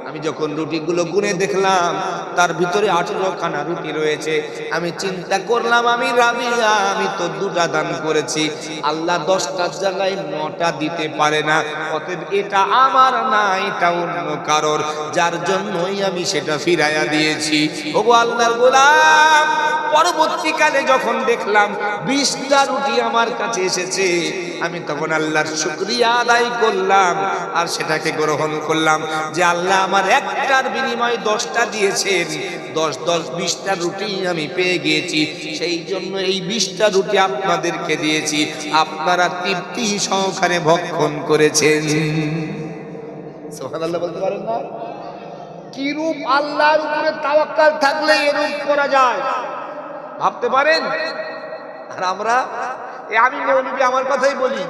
আমি যখন রুটিগুলো গুনে দেখলাম তার ভিতরে 18খানা রুটি রয়েছে। আমি চিন্তা করলাম আমি রাবিয়া, আমি তো 2টা দান করেছি, আল্লাহ 10টার জায়গায় 9টা দিতে পারে না, অতএব এটা আমার না, এটা অন্য কারোর, যার জন্যই আমি সেটা ফিরাইয়া দিয়েছি। ওগো আল্লাহর গোলাম, পরবর্তীকালে যখন দেখলাম 20টা রুটি আমার কাছে এসেছে, আমি তখন আল্লাহর শুকরিয়া আদায় করলাম আর সেটাকে গ্রহণ করলাম যে আল্লাহ আমার একটার বিনিময়ে 10টা দিয়েছেন। 10 20টা রুটি আমি পেয়ে গিয়েছি, সেই জন্য এই 20টা রুটি আপনাদেরকে দিয়েছি, আপনারা তৃপ্তি সহকারে ভক্ষণ করেছেন। সুবহানাল্লাহ বলতে পারেন না? কি রূপ আল্লাহর উপরে তাওয়াক্কাল থাকলে এরূপ করা যায়, ভাবতে পারেন? আর আমরা আমি মৌলবী আমার কথাই বলি,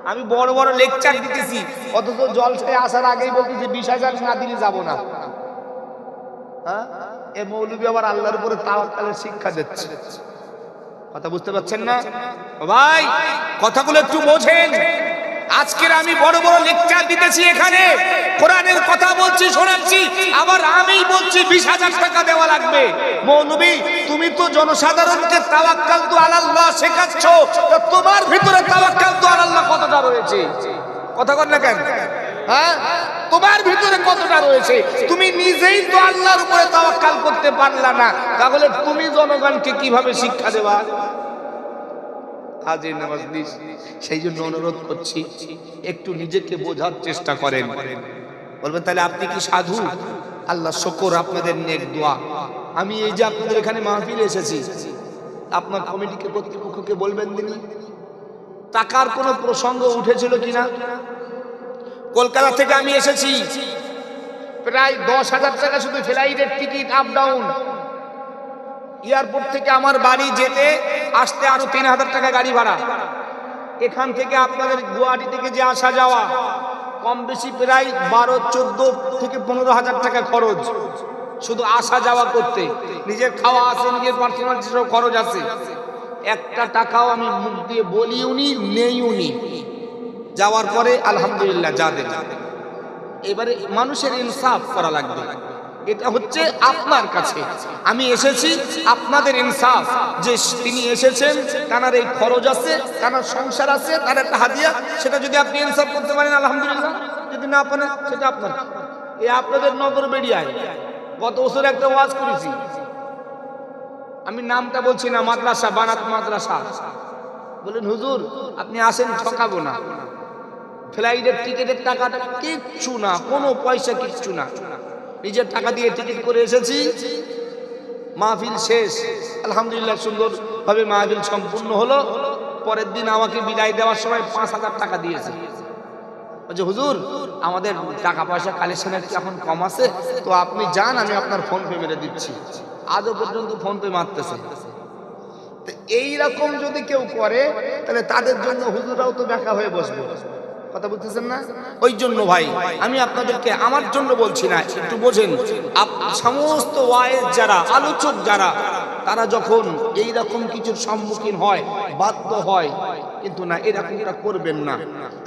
আমি বড় বড় লেকচার দিতেছি, অথচ জলসায় আসার আগেই বলতেছি 20,000 না দিলে যাব না। হ্যাঁ, এ মৌলবী আবার আল্লাহর উপরে তাওয়াক্কালের শিক্ষা দিচ্ছে। কথা বুঝতে পারছেন না ভাই? কথাগুলো একটু বোঝেন। আজকের আমি বড় বড় লেকচার দিতেছি, এখানে কোরআনের কথা বলছি, শোনাচ্ছি, আবার আমি বলছি 20,000 টাকা দেওয়া লাগবে। মৌলবী তুমি তো জনসাধারণকে তাওয়াক্কাল তু আলাল্লাহ শেখাচ্ছ, তো তোমার ভিতরে তাওয়াক্কাল তু আলাল্লাহ কতটা রয়েছে? কথা বল না কেন? হ্যাঁ, তোমার ভিতরে কতটা রয়েছে? তুমি নিজেই তো আল্লাহর উপরে তাওয়াক্কাল করতে পারলা না, তাহলে তুমি জনগণকে কিভাবে শিক্ষা দেবা? হাজির নামাজ দিস। সেই জন্য অনুরোধ করছি, একটু নিজেকে বোঝার চেষ্টা করেন। বলবেন তাহলে আপনি কি সাধু? আল্লাহ শুকর, আপনাদের নেক দোয়া। আমি এই যে আপনাদের এখানে মাহফিলে এসেছি, আপনার কমিটিকে, কর্তৃপক্ষকে বলবেন দিনই টাকার কোনো প্রসঙ্গ উঠেছিল কিনা? কলকাতা থেকে আমি এসেছি, প্রায় 10,000 টাকা শুধু ফ্লাইটের টিকিট আপ ডাউন। এয়ারপোর্ট থেকে আমার বাড়ি যেতে আসতে আরো 3,000 টাকা গাড়ি ভাড়া। এখান থেকে আপনাদের গুয়াহাটি থেকে যে আসা যাওয়া কম বেশি প্রায় 12-14 থেকে 15,000 টাকা খরচ শুধু আসা যাওয়া করতে। নিজের খাওয়া আছে, নিজের পার্সোনাল খরচ আছে। একটা টাকাও আমি মুখ দিয়ে বলিওনি, নেইওনি। যাওয়ার পরে আলহামদুলিল্লাহ যা দেন। এবারে মানুষের ইনসাফ করা লাগবে। এটা হচ্ছে আপনার কাছে আমি এসেছি, আপনাদের ইনসাফ যে তিনি এসেছেন, তার এই খরচ আছে, তার সংসার আছে, তার একটা হাদিয়া, সেটা যদি আপনি ইনসাফ করতে পারেন আলহামদুলিল্লাহ, যদি না পারেন সেটা আপনার। এই আপনাদের নগর বেড়িয়ায় গত বছর একটা ওয়াজ করেছি, আমি নামটা বলছি না, মাদ্রাসা, বানাত মাদ্রাসা। বলেন হুজুর আপনি আসেন, ঠকাবো না, ফ্লাইটের টিকিটের টাকাটা কিচ্ছু না, কোনো পয়সা কিচ্ছু না, নিজের টাকা দিয়ে টিকিট করে এসেছি। মাহফিল শেষ আলহামদুলিল্লাহ, সুন্দর ভাবে মাহফিল সম্পূর্ণ হলো। পরের দিন আমাকে বিদায় দেওয়ার সময় 5,000 টাকা দিয়েছে। বলছে হুজুর আমাদের টাকা পয়সা কালেকশনের কি এখন কম আছে, তো আপনি যান, আমি আপনার ফোন পে মেরে দিচ্ছি। আজও পর্যন্ত ফোন পে মারতেছে। এইরকম যদি কেউ করে তাহলে তাদের জন্য হুজুরাও তো দেখা হয়ে বসবে। কথা বুঝতেছেন না? ওই জন্য ভাই আমি আপনাদেরকে, আমার জন্য বলছি না, একটু বোঝেন। সমস্ত ওয়াইজ যারা, আলোচক যারা, তারা যখন এই রকম কিছুর সম্মুখীন হয়, বাধ্য হয়, কিন্তু না, এরকমটা করবেন না।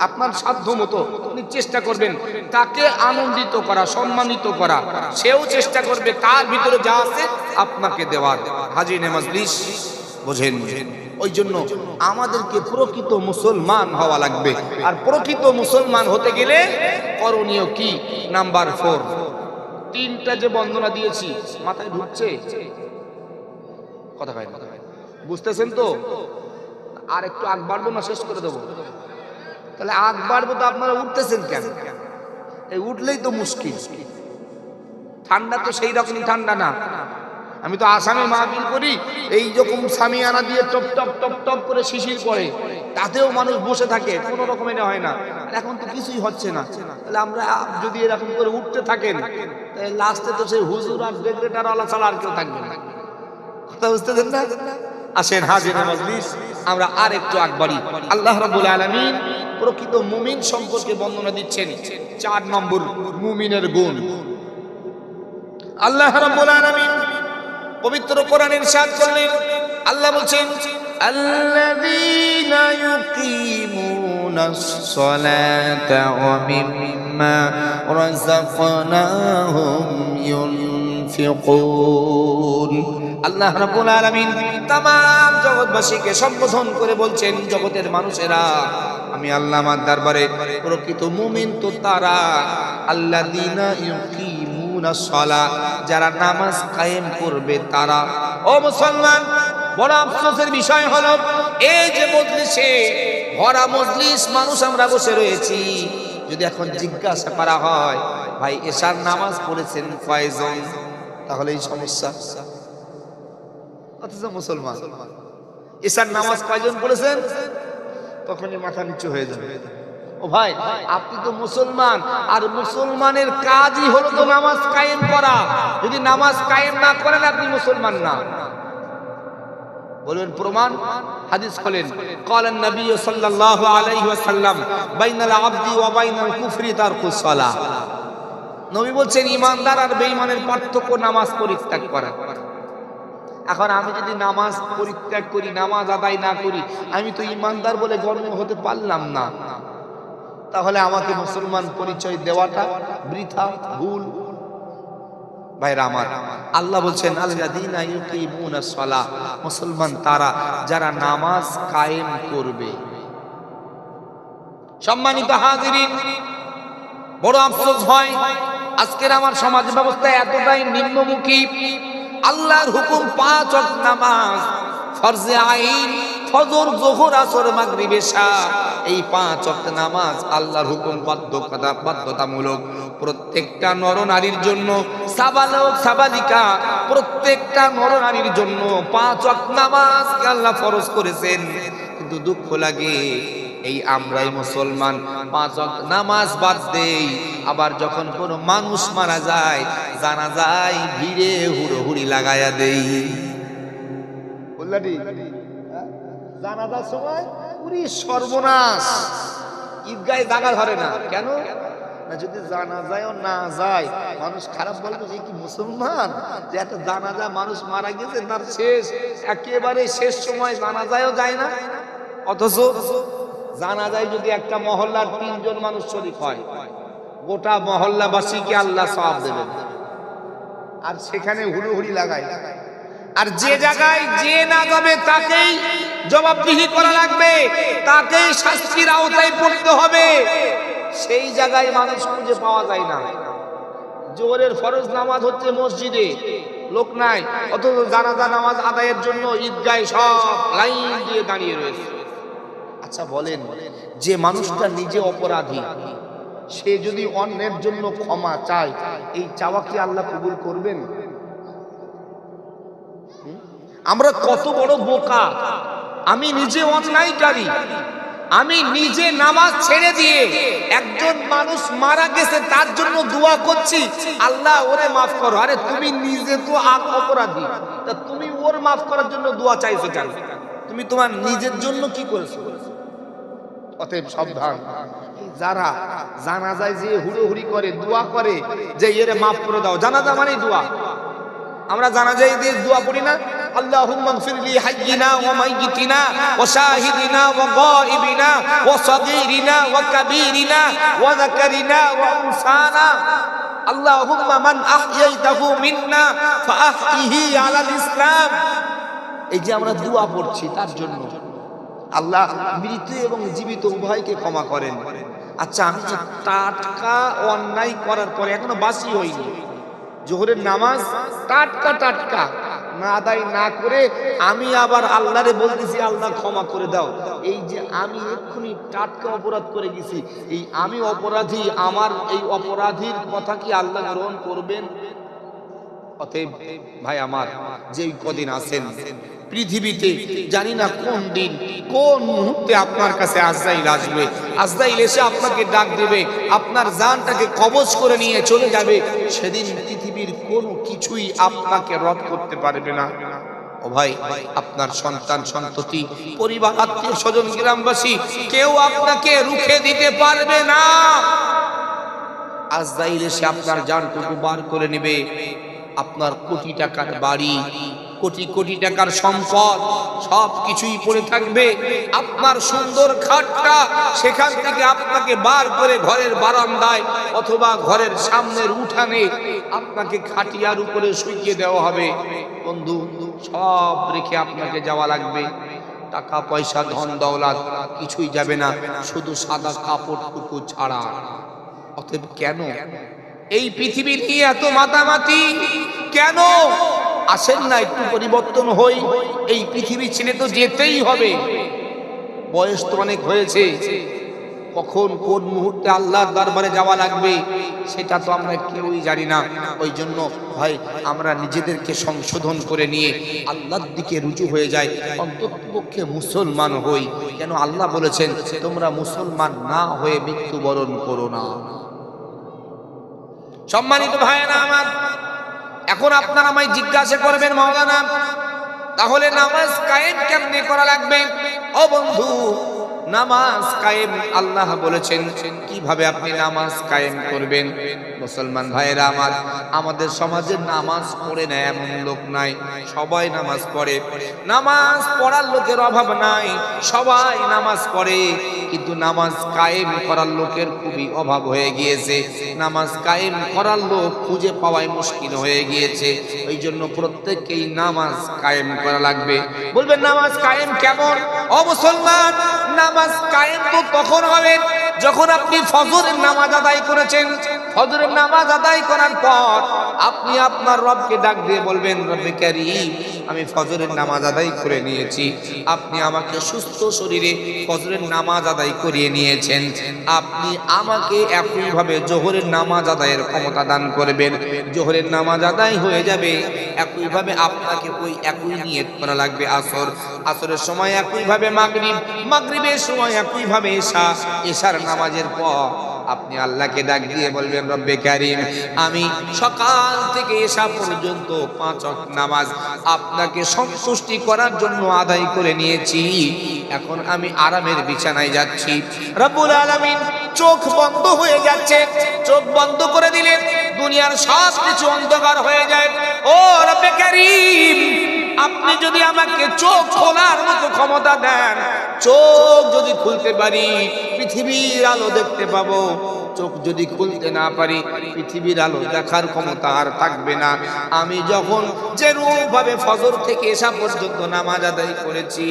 আপনার সাধ্য মতো আপনি চেষ্টা করবেন তাকে আনন্দিত করা, সম্মানিত করা। সেও চেষ্টা করবে তার ভিতরে যা আছে আপনাকে দেওয়ার। হাজির মাজলিস, বোঝেন? ওই জন্য আমাদেরকে প্রকৃত মুসলমান হওয়া লাগবে। আর প্রকৃত মুসলমান হতে গেলে করণীয় কি? নাম্বার 4, 3টা যে বন্দনা দিয়েছি, মাথায় ঢুকছে? কথা কয় না, বুঝতেছেন তো? আর একটু আগ বাড়বো না শেষ করে দেবো? তাহলে আগ বাড়বো তো আপনারা উঠতেছেন কেন? এই উঠলেই তো মুশকিল। ঠান্ডা তো সেই রকমই ঠান্ডা না। আমি তো আসামে মাহফিল করি, এই রকম সামিয়ানা দিয়ে টপ টপ টপ টপ করে শিশির পড়ে, তাতেও মানুষ বসে থাকে, কোনো রকম এটা হয় না। আর এখন তো কিছুই হচ্ছে না। তাহলে আমরা যদি এরকম করে উঠতে থাকেন, তাহলে লাস্টে তো সেই হুজুর আর ডেকরেটার আলা ছাড়া আর কেউ থাকবে না। কথা বুঝতেছেন না? আসেন হাজির মাজলিস, আমরা আর একটু আগবাড়ি। আল্লাহ রাব্বুল আলামিন প্রকৃত মুমিন সম্পর্কে বর্ণনা দিচ্ছেন। 4 নম্বর মুমিনের গুণ। আল্লাহ রাব্বুল আলামিন পবিত্র কোরআনে ইরশাদ করলেন, আল্লাহ বলছেন আল্লাযীনা ইউকিমুনাস সালাতা ওয়া মিম্মা রাযাকনাহুম ইউনফিকুন। আল্লাহ রাব্বুল আলামিন तमाम জগৎবাসীকে সম্বোধন করে বলছেন, জগতের মানুষেরা, আমি আল্লাহ আমার দরবারে প্রকৃত মুমিন তো তারা, আল্লাযীনা ইউকিমুনাস সালাত, যারা নামাজ কায়েম করবে তারা। ও মুসলমান, বড় আফসোসের বিষয় হলো এই যে মজলিসে ভরা মজলিস মানুষ আমরা বসে রয়েছি, যদি এখন জিজ্ঞাসা করা হয় ভাই এশার নামাজ পড়েছেন কয়জন, তাহলে এই সমস্যা। অথচ মুসলমান এশার নামাজ কয়জন পড়েছেন, তখনই মাথা নিচু হয়ে যাবে। ও ভাই আপনি তো মুসলমান, আর মুসলমানের কাজই হলো তো নামাজ কায়েম করা। যদি নামাজ কায়েম না করেন আপনি মুসলমান না। বলবেন প্রমাণ? হাদিস খোলেন, ক্বালান নবী সাল্লাল্লাহু আলাইহি ওয়াসাল্লাম বাইনাল আবদি ওয়া বাইনাল কুফরি তারকুস সালাহ। নবী বলছেন ঈমানদার আর বেঈমানের পার্থক্য নামাজ পরিত্যাগ করা। এখন আমি যদি নামাজ পরিত্যাগ করি, নামাজ আদায় না করি, আমি তো ঈমানদার বলে গণ্য হতে পারলাম না। তাহলে আমাকে মুসলমান পরিচয় দেওয়াটা বৃথা, ভুল। ভাইরা আমার, আল্লাহ বলছেন আল্লাযীনা ইউকিমুনাস সালাহ, মুসলমান তারা যারা নামাজ কায়েম করবে। সম্মানিত হাজিরিন, বড় আফসোস হয় আজকের আমার সমাজ ব্যবস্থা এতটাই নিম্নমুখী। আল্লাহর হুকুম ৫ ওয়াক্ত নামাজ, ফরজে আইন, ফজর, যোহর, আসর, মাগরিব, এশা, এই ৫ ওয়াক্ত নামাজ আল্লাহর হুকুম বাধ্যতামূলক প্রত্যেকটা নরনারীর জন্য, সাবালক সাবালিকা প্রত্যেকটা নরনারীর জন্য ৫ ওয়াক্ত নামাজকে আল্লাহ ফরজ করেছেন। কিন্তু দুঃখ লাগে এই আমরাই মুসলমান ৫ ওয়াক্ত নামাজ বাদ দেই, আবার যখন কোনো মানুষ মারা যায় জানাজায় ভিড়ে হুড়োহুড়ি লাগায়া দেই। বললাটি জানাজার সময় পুরি সর্বনাশ, ঈদগাহে জায়গা ধরে না। কেন না, যদি জানাজায়ও না যায় মানুষ খারাপ বলবে যে কি মুসলমান, যে একটা জানাজা মানুষ মারা গেছে তার শেষ একেবারে শেষ সময় জানাজায়ও যায় না। অথচ জানাজায় যদি একটা মহল্লার ৩ জন মানুষ শরীক হয়, গোটা মহল্লাবাসীকে আল্লাহ সওয়াব দেবেন। আর সেখানে হুড়োহুড়ি লাগায়, আর যে জায়গায় যে না যাবে তাকেই জবাবদিহি করা লাগবে, তাকেই শাস্তির আওতায় পড়তে হবে, সেই জায়গায় মানুষ খুঁজে পাওয়া যায় না। জোহরের ফরজ নামাজ হচ্ছে মসজিদে, লোক নাই, অথচ জানাজা নামাজ আদায়ের জন্য ঈদগাহে সব লাইন দিয়ে দাঁড়িয়ে রয়েছে। আচ্ছা বলেন, যে মানুষটা নিজে অপরাধী সে যদি অন্যের জন্য ক্ষমা চায়, এই চাওয়া কি আল্লাহ কবুল করবেন? আমরা কত বড় বোকা! আমি নিজে অন্যায়কারী, আমি নিজে নামাজ ছেড়ে দিয়ে একজন মানুষ মারা গেছে তার জন্য দোয়া করছি, আল্লাহ ওরে মাফ করো। আরে তুমি নিজে তো অপরাধী, তা তুমি ওর মাফ করার জন্য দোয়া চাইছো কেন? তুমি তোমার নিজের জন্য কি করেছো? অতএব সাবধান, যারা জানাজায় যে হুড়োহুড়ি করে দোয়া করে যে এরে মাফ করে দাও, জানাজা মানে দোয়া। আমরা জানাজায় দিয়ে দোয়া পড়ি না, আল্লাহুম্মা গফিরলি হাইয়িনা ওয়া মাইয়িতিনা ওয়া শাহিদিনা ওয়া গায়িবিনা ওয়া সাগীরিনা ওয়া কাবীরিনা ওয়া যাকারিনা ওয়া উনসানা, আল্লাহুম্মা মান আহইয়াইতাহু মিন্না ফাআহইহি আলাল ইসলাম। এই যে আমরা দোয়া পড়ছি তার জন্য আল্লাহ মৃত এবং জীবিত উভয়কে ক্ষমা করেন। আচ্ছা, আমি যে টাটকা অন্যায় করার পরে এখনো বাসি হইনি, জোহরের নামাজ টাটকা না আদায় না করে আমি আবার আল্লাহরে বলতেছি আল্লাহ ক্ষমা করে দাও, এই যে আমি এক্ষুনি টাটকা অপরাধ করে গেছি, এই আমি অপরাধী, আমার এই অপরাধীর কথা কি আল্লাহ গ্রহণ করবেন? অতএব ভাই আমার, যে কদিন আছেন পৃথিবীতে, জানি না কোন দিন কোন মুহূর্তে আপনার কাছে আজরাইল আসবে, আজরাইল এসে আপনাকে ডাক দেবে, আপনার জানটাকে কবজ করে নিয়ে চলে যাবে। সেদিন পৃথিবীর কোনো কিছুই আপনাকে রদ করতে পারবে না। ও ভাই, আপনার সন্তান সন্ততি, পরিবার, আত্মীয় স্বজন, গ্রামবাসী কেউ আপনাকে রুখে দিতে পারবে না। আজরাইল এসে আপনার জানটুকু বার করে নেবে। আপনার কোটি টাকার বাড়ি, কোটি কোটি টাকার সম্পদ সব কিছুই পড়ে থাকবে, আপনার সুন্দর খাটটা সেখান থেকে আপনাকে বার করে ঘরের বারান্দায় অথবা ঘরের সামনের উঠানে আপনাকে খাটিয়ার উপরে শুইয়ে দেওয়া হবে। বন্ধু, সব রেখে আপনাকে যাওয়া লাগবে। টাকা পয়সা ধন দৌলত কিছুই যাবে না, শুধু সাদা কাপড়টুকু ছাড়া। অতএব কেন এই পৃথিবী নিয়ে এত মাতামাতি? কেন আসেন না একটু পরিবর্তন হই? এই পৃথিবী ছেড়ে তো যেতেই হবে, বয়স তো অনেক হয়েছে, কখন কোন মুহূর্তে আল্লাহর দরবারে যাওয়া লাগবে সেটা তো আমরা কেউই জানি না। ওই জন্য ভাই, আমরা নিজেদেরকে সংশোধন করে নিয়ে আল্লাহর দিকে রুজু হয়ে যাই, অন্ততপক্ষে মুসলমান হই। কেন আল্লাহ বলেছেন, তোমরা মুসলমান না হয়ে মৃত্যুবরণ করো না। সম্মানিত ভাইয়েরা আমার, এখন আপনারা আমায় জিজ্ঞাসা করবেন, মাওলানা তাহলে নামাজ কায়েম কেমনে করা লাগবে? ও বন্ধু, নামাজ কায়েম আল্লাহ বলেছেন কিভাবে আপনি নামাজ কায়েম করবেন। মুসলমান ভাইয়েরা আমার, আমাদের সমাজে নামাজ পড়ে না এমন লোক নাই, সবাই নামাজ পড়ে। নামাজ পড়ার লোকের অভাব নাই, সবাই নামাজ পড়ে, কিন্তু নামাজ কায়েম করার লোকের খুবই অভাব হয়ে গিয়েছে। নামাজ কায়েম করার লোক খুঁজে পাওয়াই মুশকিল হয়ে গিয়েছে। ওই জন্য প্রত্যেককেই নামাজ কায়েম করা লাগবে। বলবেন নামাজ কায়েম কেমন? ও মুসলমান, নামাজ কায়েম তো তখন হবে যখন আপনি ফজরের নামাজ আদায় করেছেন, ফজরের নামাজ আদায় করার পর আপনি আপনার রবকে ডাক দিয়ে বলবেন, রব্বে কারীম, আমি ফজরের নামাজ আদায় করে নিয়েছি, আপনি আমাকে সুস্থ শরীরে ফজরের নামাজ আদায় করিয়ে নিয়েছেন, আপনি আমাকে একইভাবে জোহরের নামাজ আদায়ের ক্ষমতা দান করবেন। জোহরের নামাজ আদায় হয়ে যাবে, একইভাবে আপনাকে ওই একই নিয়ত করা লাগবে আসর, আসরের সময় একইভাবে মাগরিব, মাগরিবের সময় একইভাবে এশা, এশার নামাজের পর আপনি আল্লাহকে ডাক দিয়ে বলবেন, রব্বে কারীম, আমি সকাল থেকে এশা পর্যন্ত 5 ওয়াক্ত নামাজ আপনাকে সন্তুষ্টি করার জন্য আদায় করে নিয়েছি, এখন আমি আরামের বিছানায় যাচ্ছি। রব্বুল আলামিন চোখ বন্ধ হয়ে যাচ্ছে, চোখ বন্ধ করে দিলে দুনিয়ার সব কিছু অন্ধকার হয়ে যায়। ও রব্বে কারীম, আপনি যদি আমাকে চোখ খোলার মতো ক্ষমতা দেন, চোখ যদি খুলতে পারি পৃথিবীর আলো দেখতে পাবো, চোখ যদি খুলতে না পারি পৃথিবীর আলো দেখার ক্ষমতা আর থাকবে না। আমি যখন যে রূপভাবে ফজর থেকে এশা পর্যন্ত নামাজ আদায় করেছি,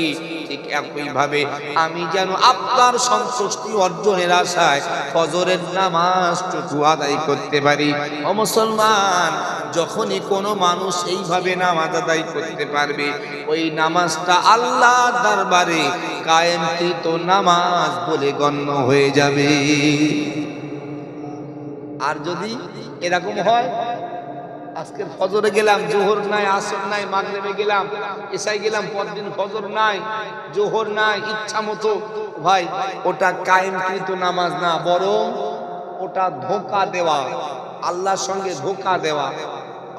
ঠিক একইভাবে আমি যেন আপনার সন্তুষ্টি অর্জনের আশায় ফজরের নামাজটুকু আদায় করতে পারি। ও মুসলমান, যখনই কোনো মানুষ এইভাবে নামাজ আদায় করতে পারবে, ওই নামাজটা আল্লাহর দরবারে কায়েমকৃত নামাজ বলে গণ্য হয়ে যাবে। আর যদি এরকম হয়, আজকে ফজরে গেলাম, জোহর নাই, আসর নাই, মাগরিবে গেলাম, এশায় গেলাম, পরদিন ফজর নাই, জোহর নাই, ইচ্ছা মতো, ভাই ওটা কায়েমকৃত নামাজ না, বরং ওটা ধোঁকা দেওয়া, আল্লাহর সঙ্গে ধোঁকা দেওয়া।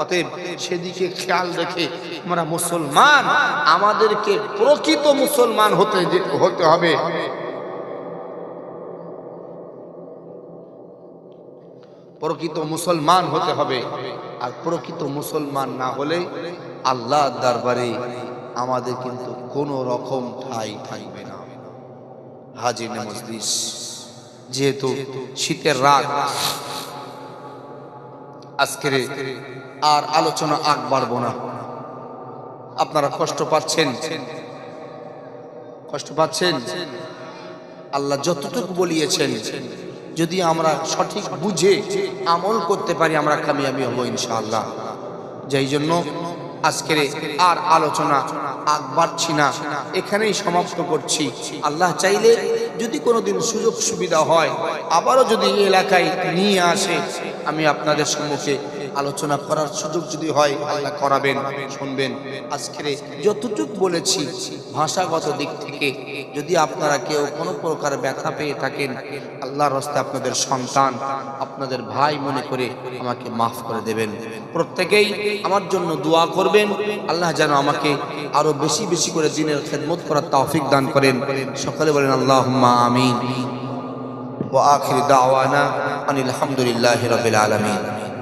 অতএব সেদিকে খেয়াল রেখে আমরা মুসলমান, আমাদেরকে প্রকৃত মুসলমান হতে হবে। প্রকৃত মুসলমান হতে হবে। আর প্রকৃত মুসলমান না হলে আল্লাহর দরবারে আমাদের কিন্তু কোনো রকম ঠাঁই থাকবে না। হাজির মজলিস, যেহেতু শীতের রাত, আজকের আর আলোচনা আগ বাড়বো না। আপনারা কষ্ট পাচ্ছেন, কষ্ট পাচ্ছেন। আল্লাহ যতটুকু বলিয়েছেন, যদি আমরা সঠিক বুঝে আমল করতে পারি, আমরা কামিয়াবি হব ইনশাআল্লাহ। যেই জন্য আজকের আর আলোচনা আগ বাড়ছি না, এখানেই সমাপ্ত করছি। আল্লাহ চাইলে যদি কোনোদিন সুযোগ সুবিধা হয়, আবারও যদি এই এলাকায় নিয়ে আসে, আমি আপনাদের সম্মুখে আলোচনা করার সুযোগ যদি হয়, আল্লাহ করাবেন, শুনবেন। আজকের যতটুকু বলেছি ভাষাগত দিক থেকে যদি আপনারা কেউ কোনো প্রকার ব্যথা পেয়ে থাকেন, আল্লাহর রাস্তায় আপনাদের সন্তান, আপনাদের ভাই মনে করে আমাকে মাফ করে দেবেন। প্রত্যেকেই আমার জন্য দোয়া করবেন, আল্লাহ যেন আমাকে আরো বেশি বেশি করে দ্বীনের খেদমত করার তৌফিক দান করেন। সকলে বলেন আল্লাহুম্মা আমিন। ওয়া আখিরু দাওয়ানা আনিল হামদুলিল্লাহি রাব্বিল আলামিন।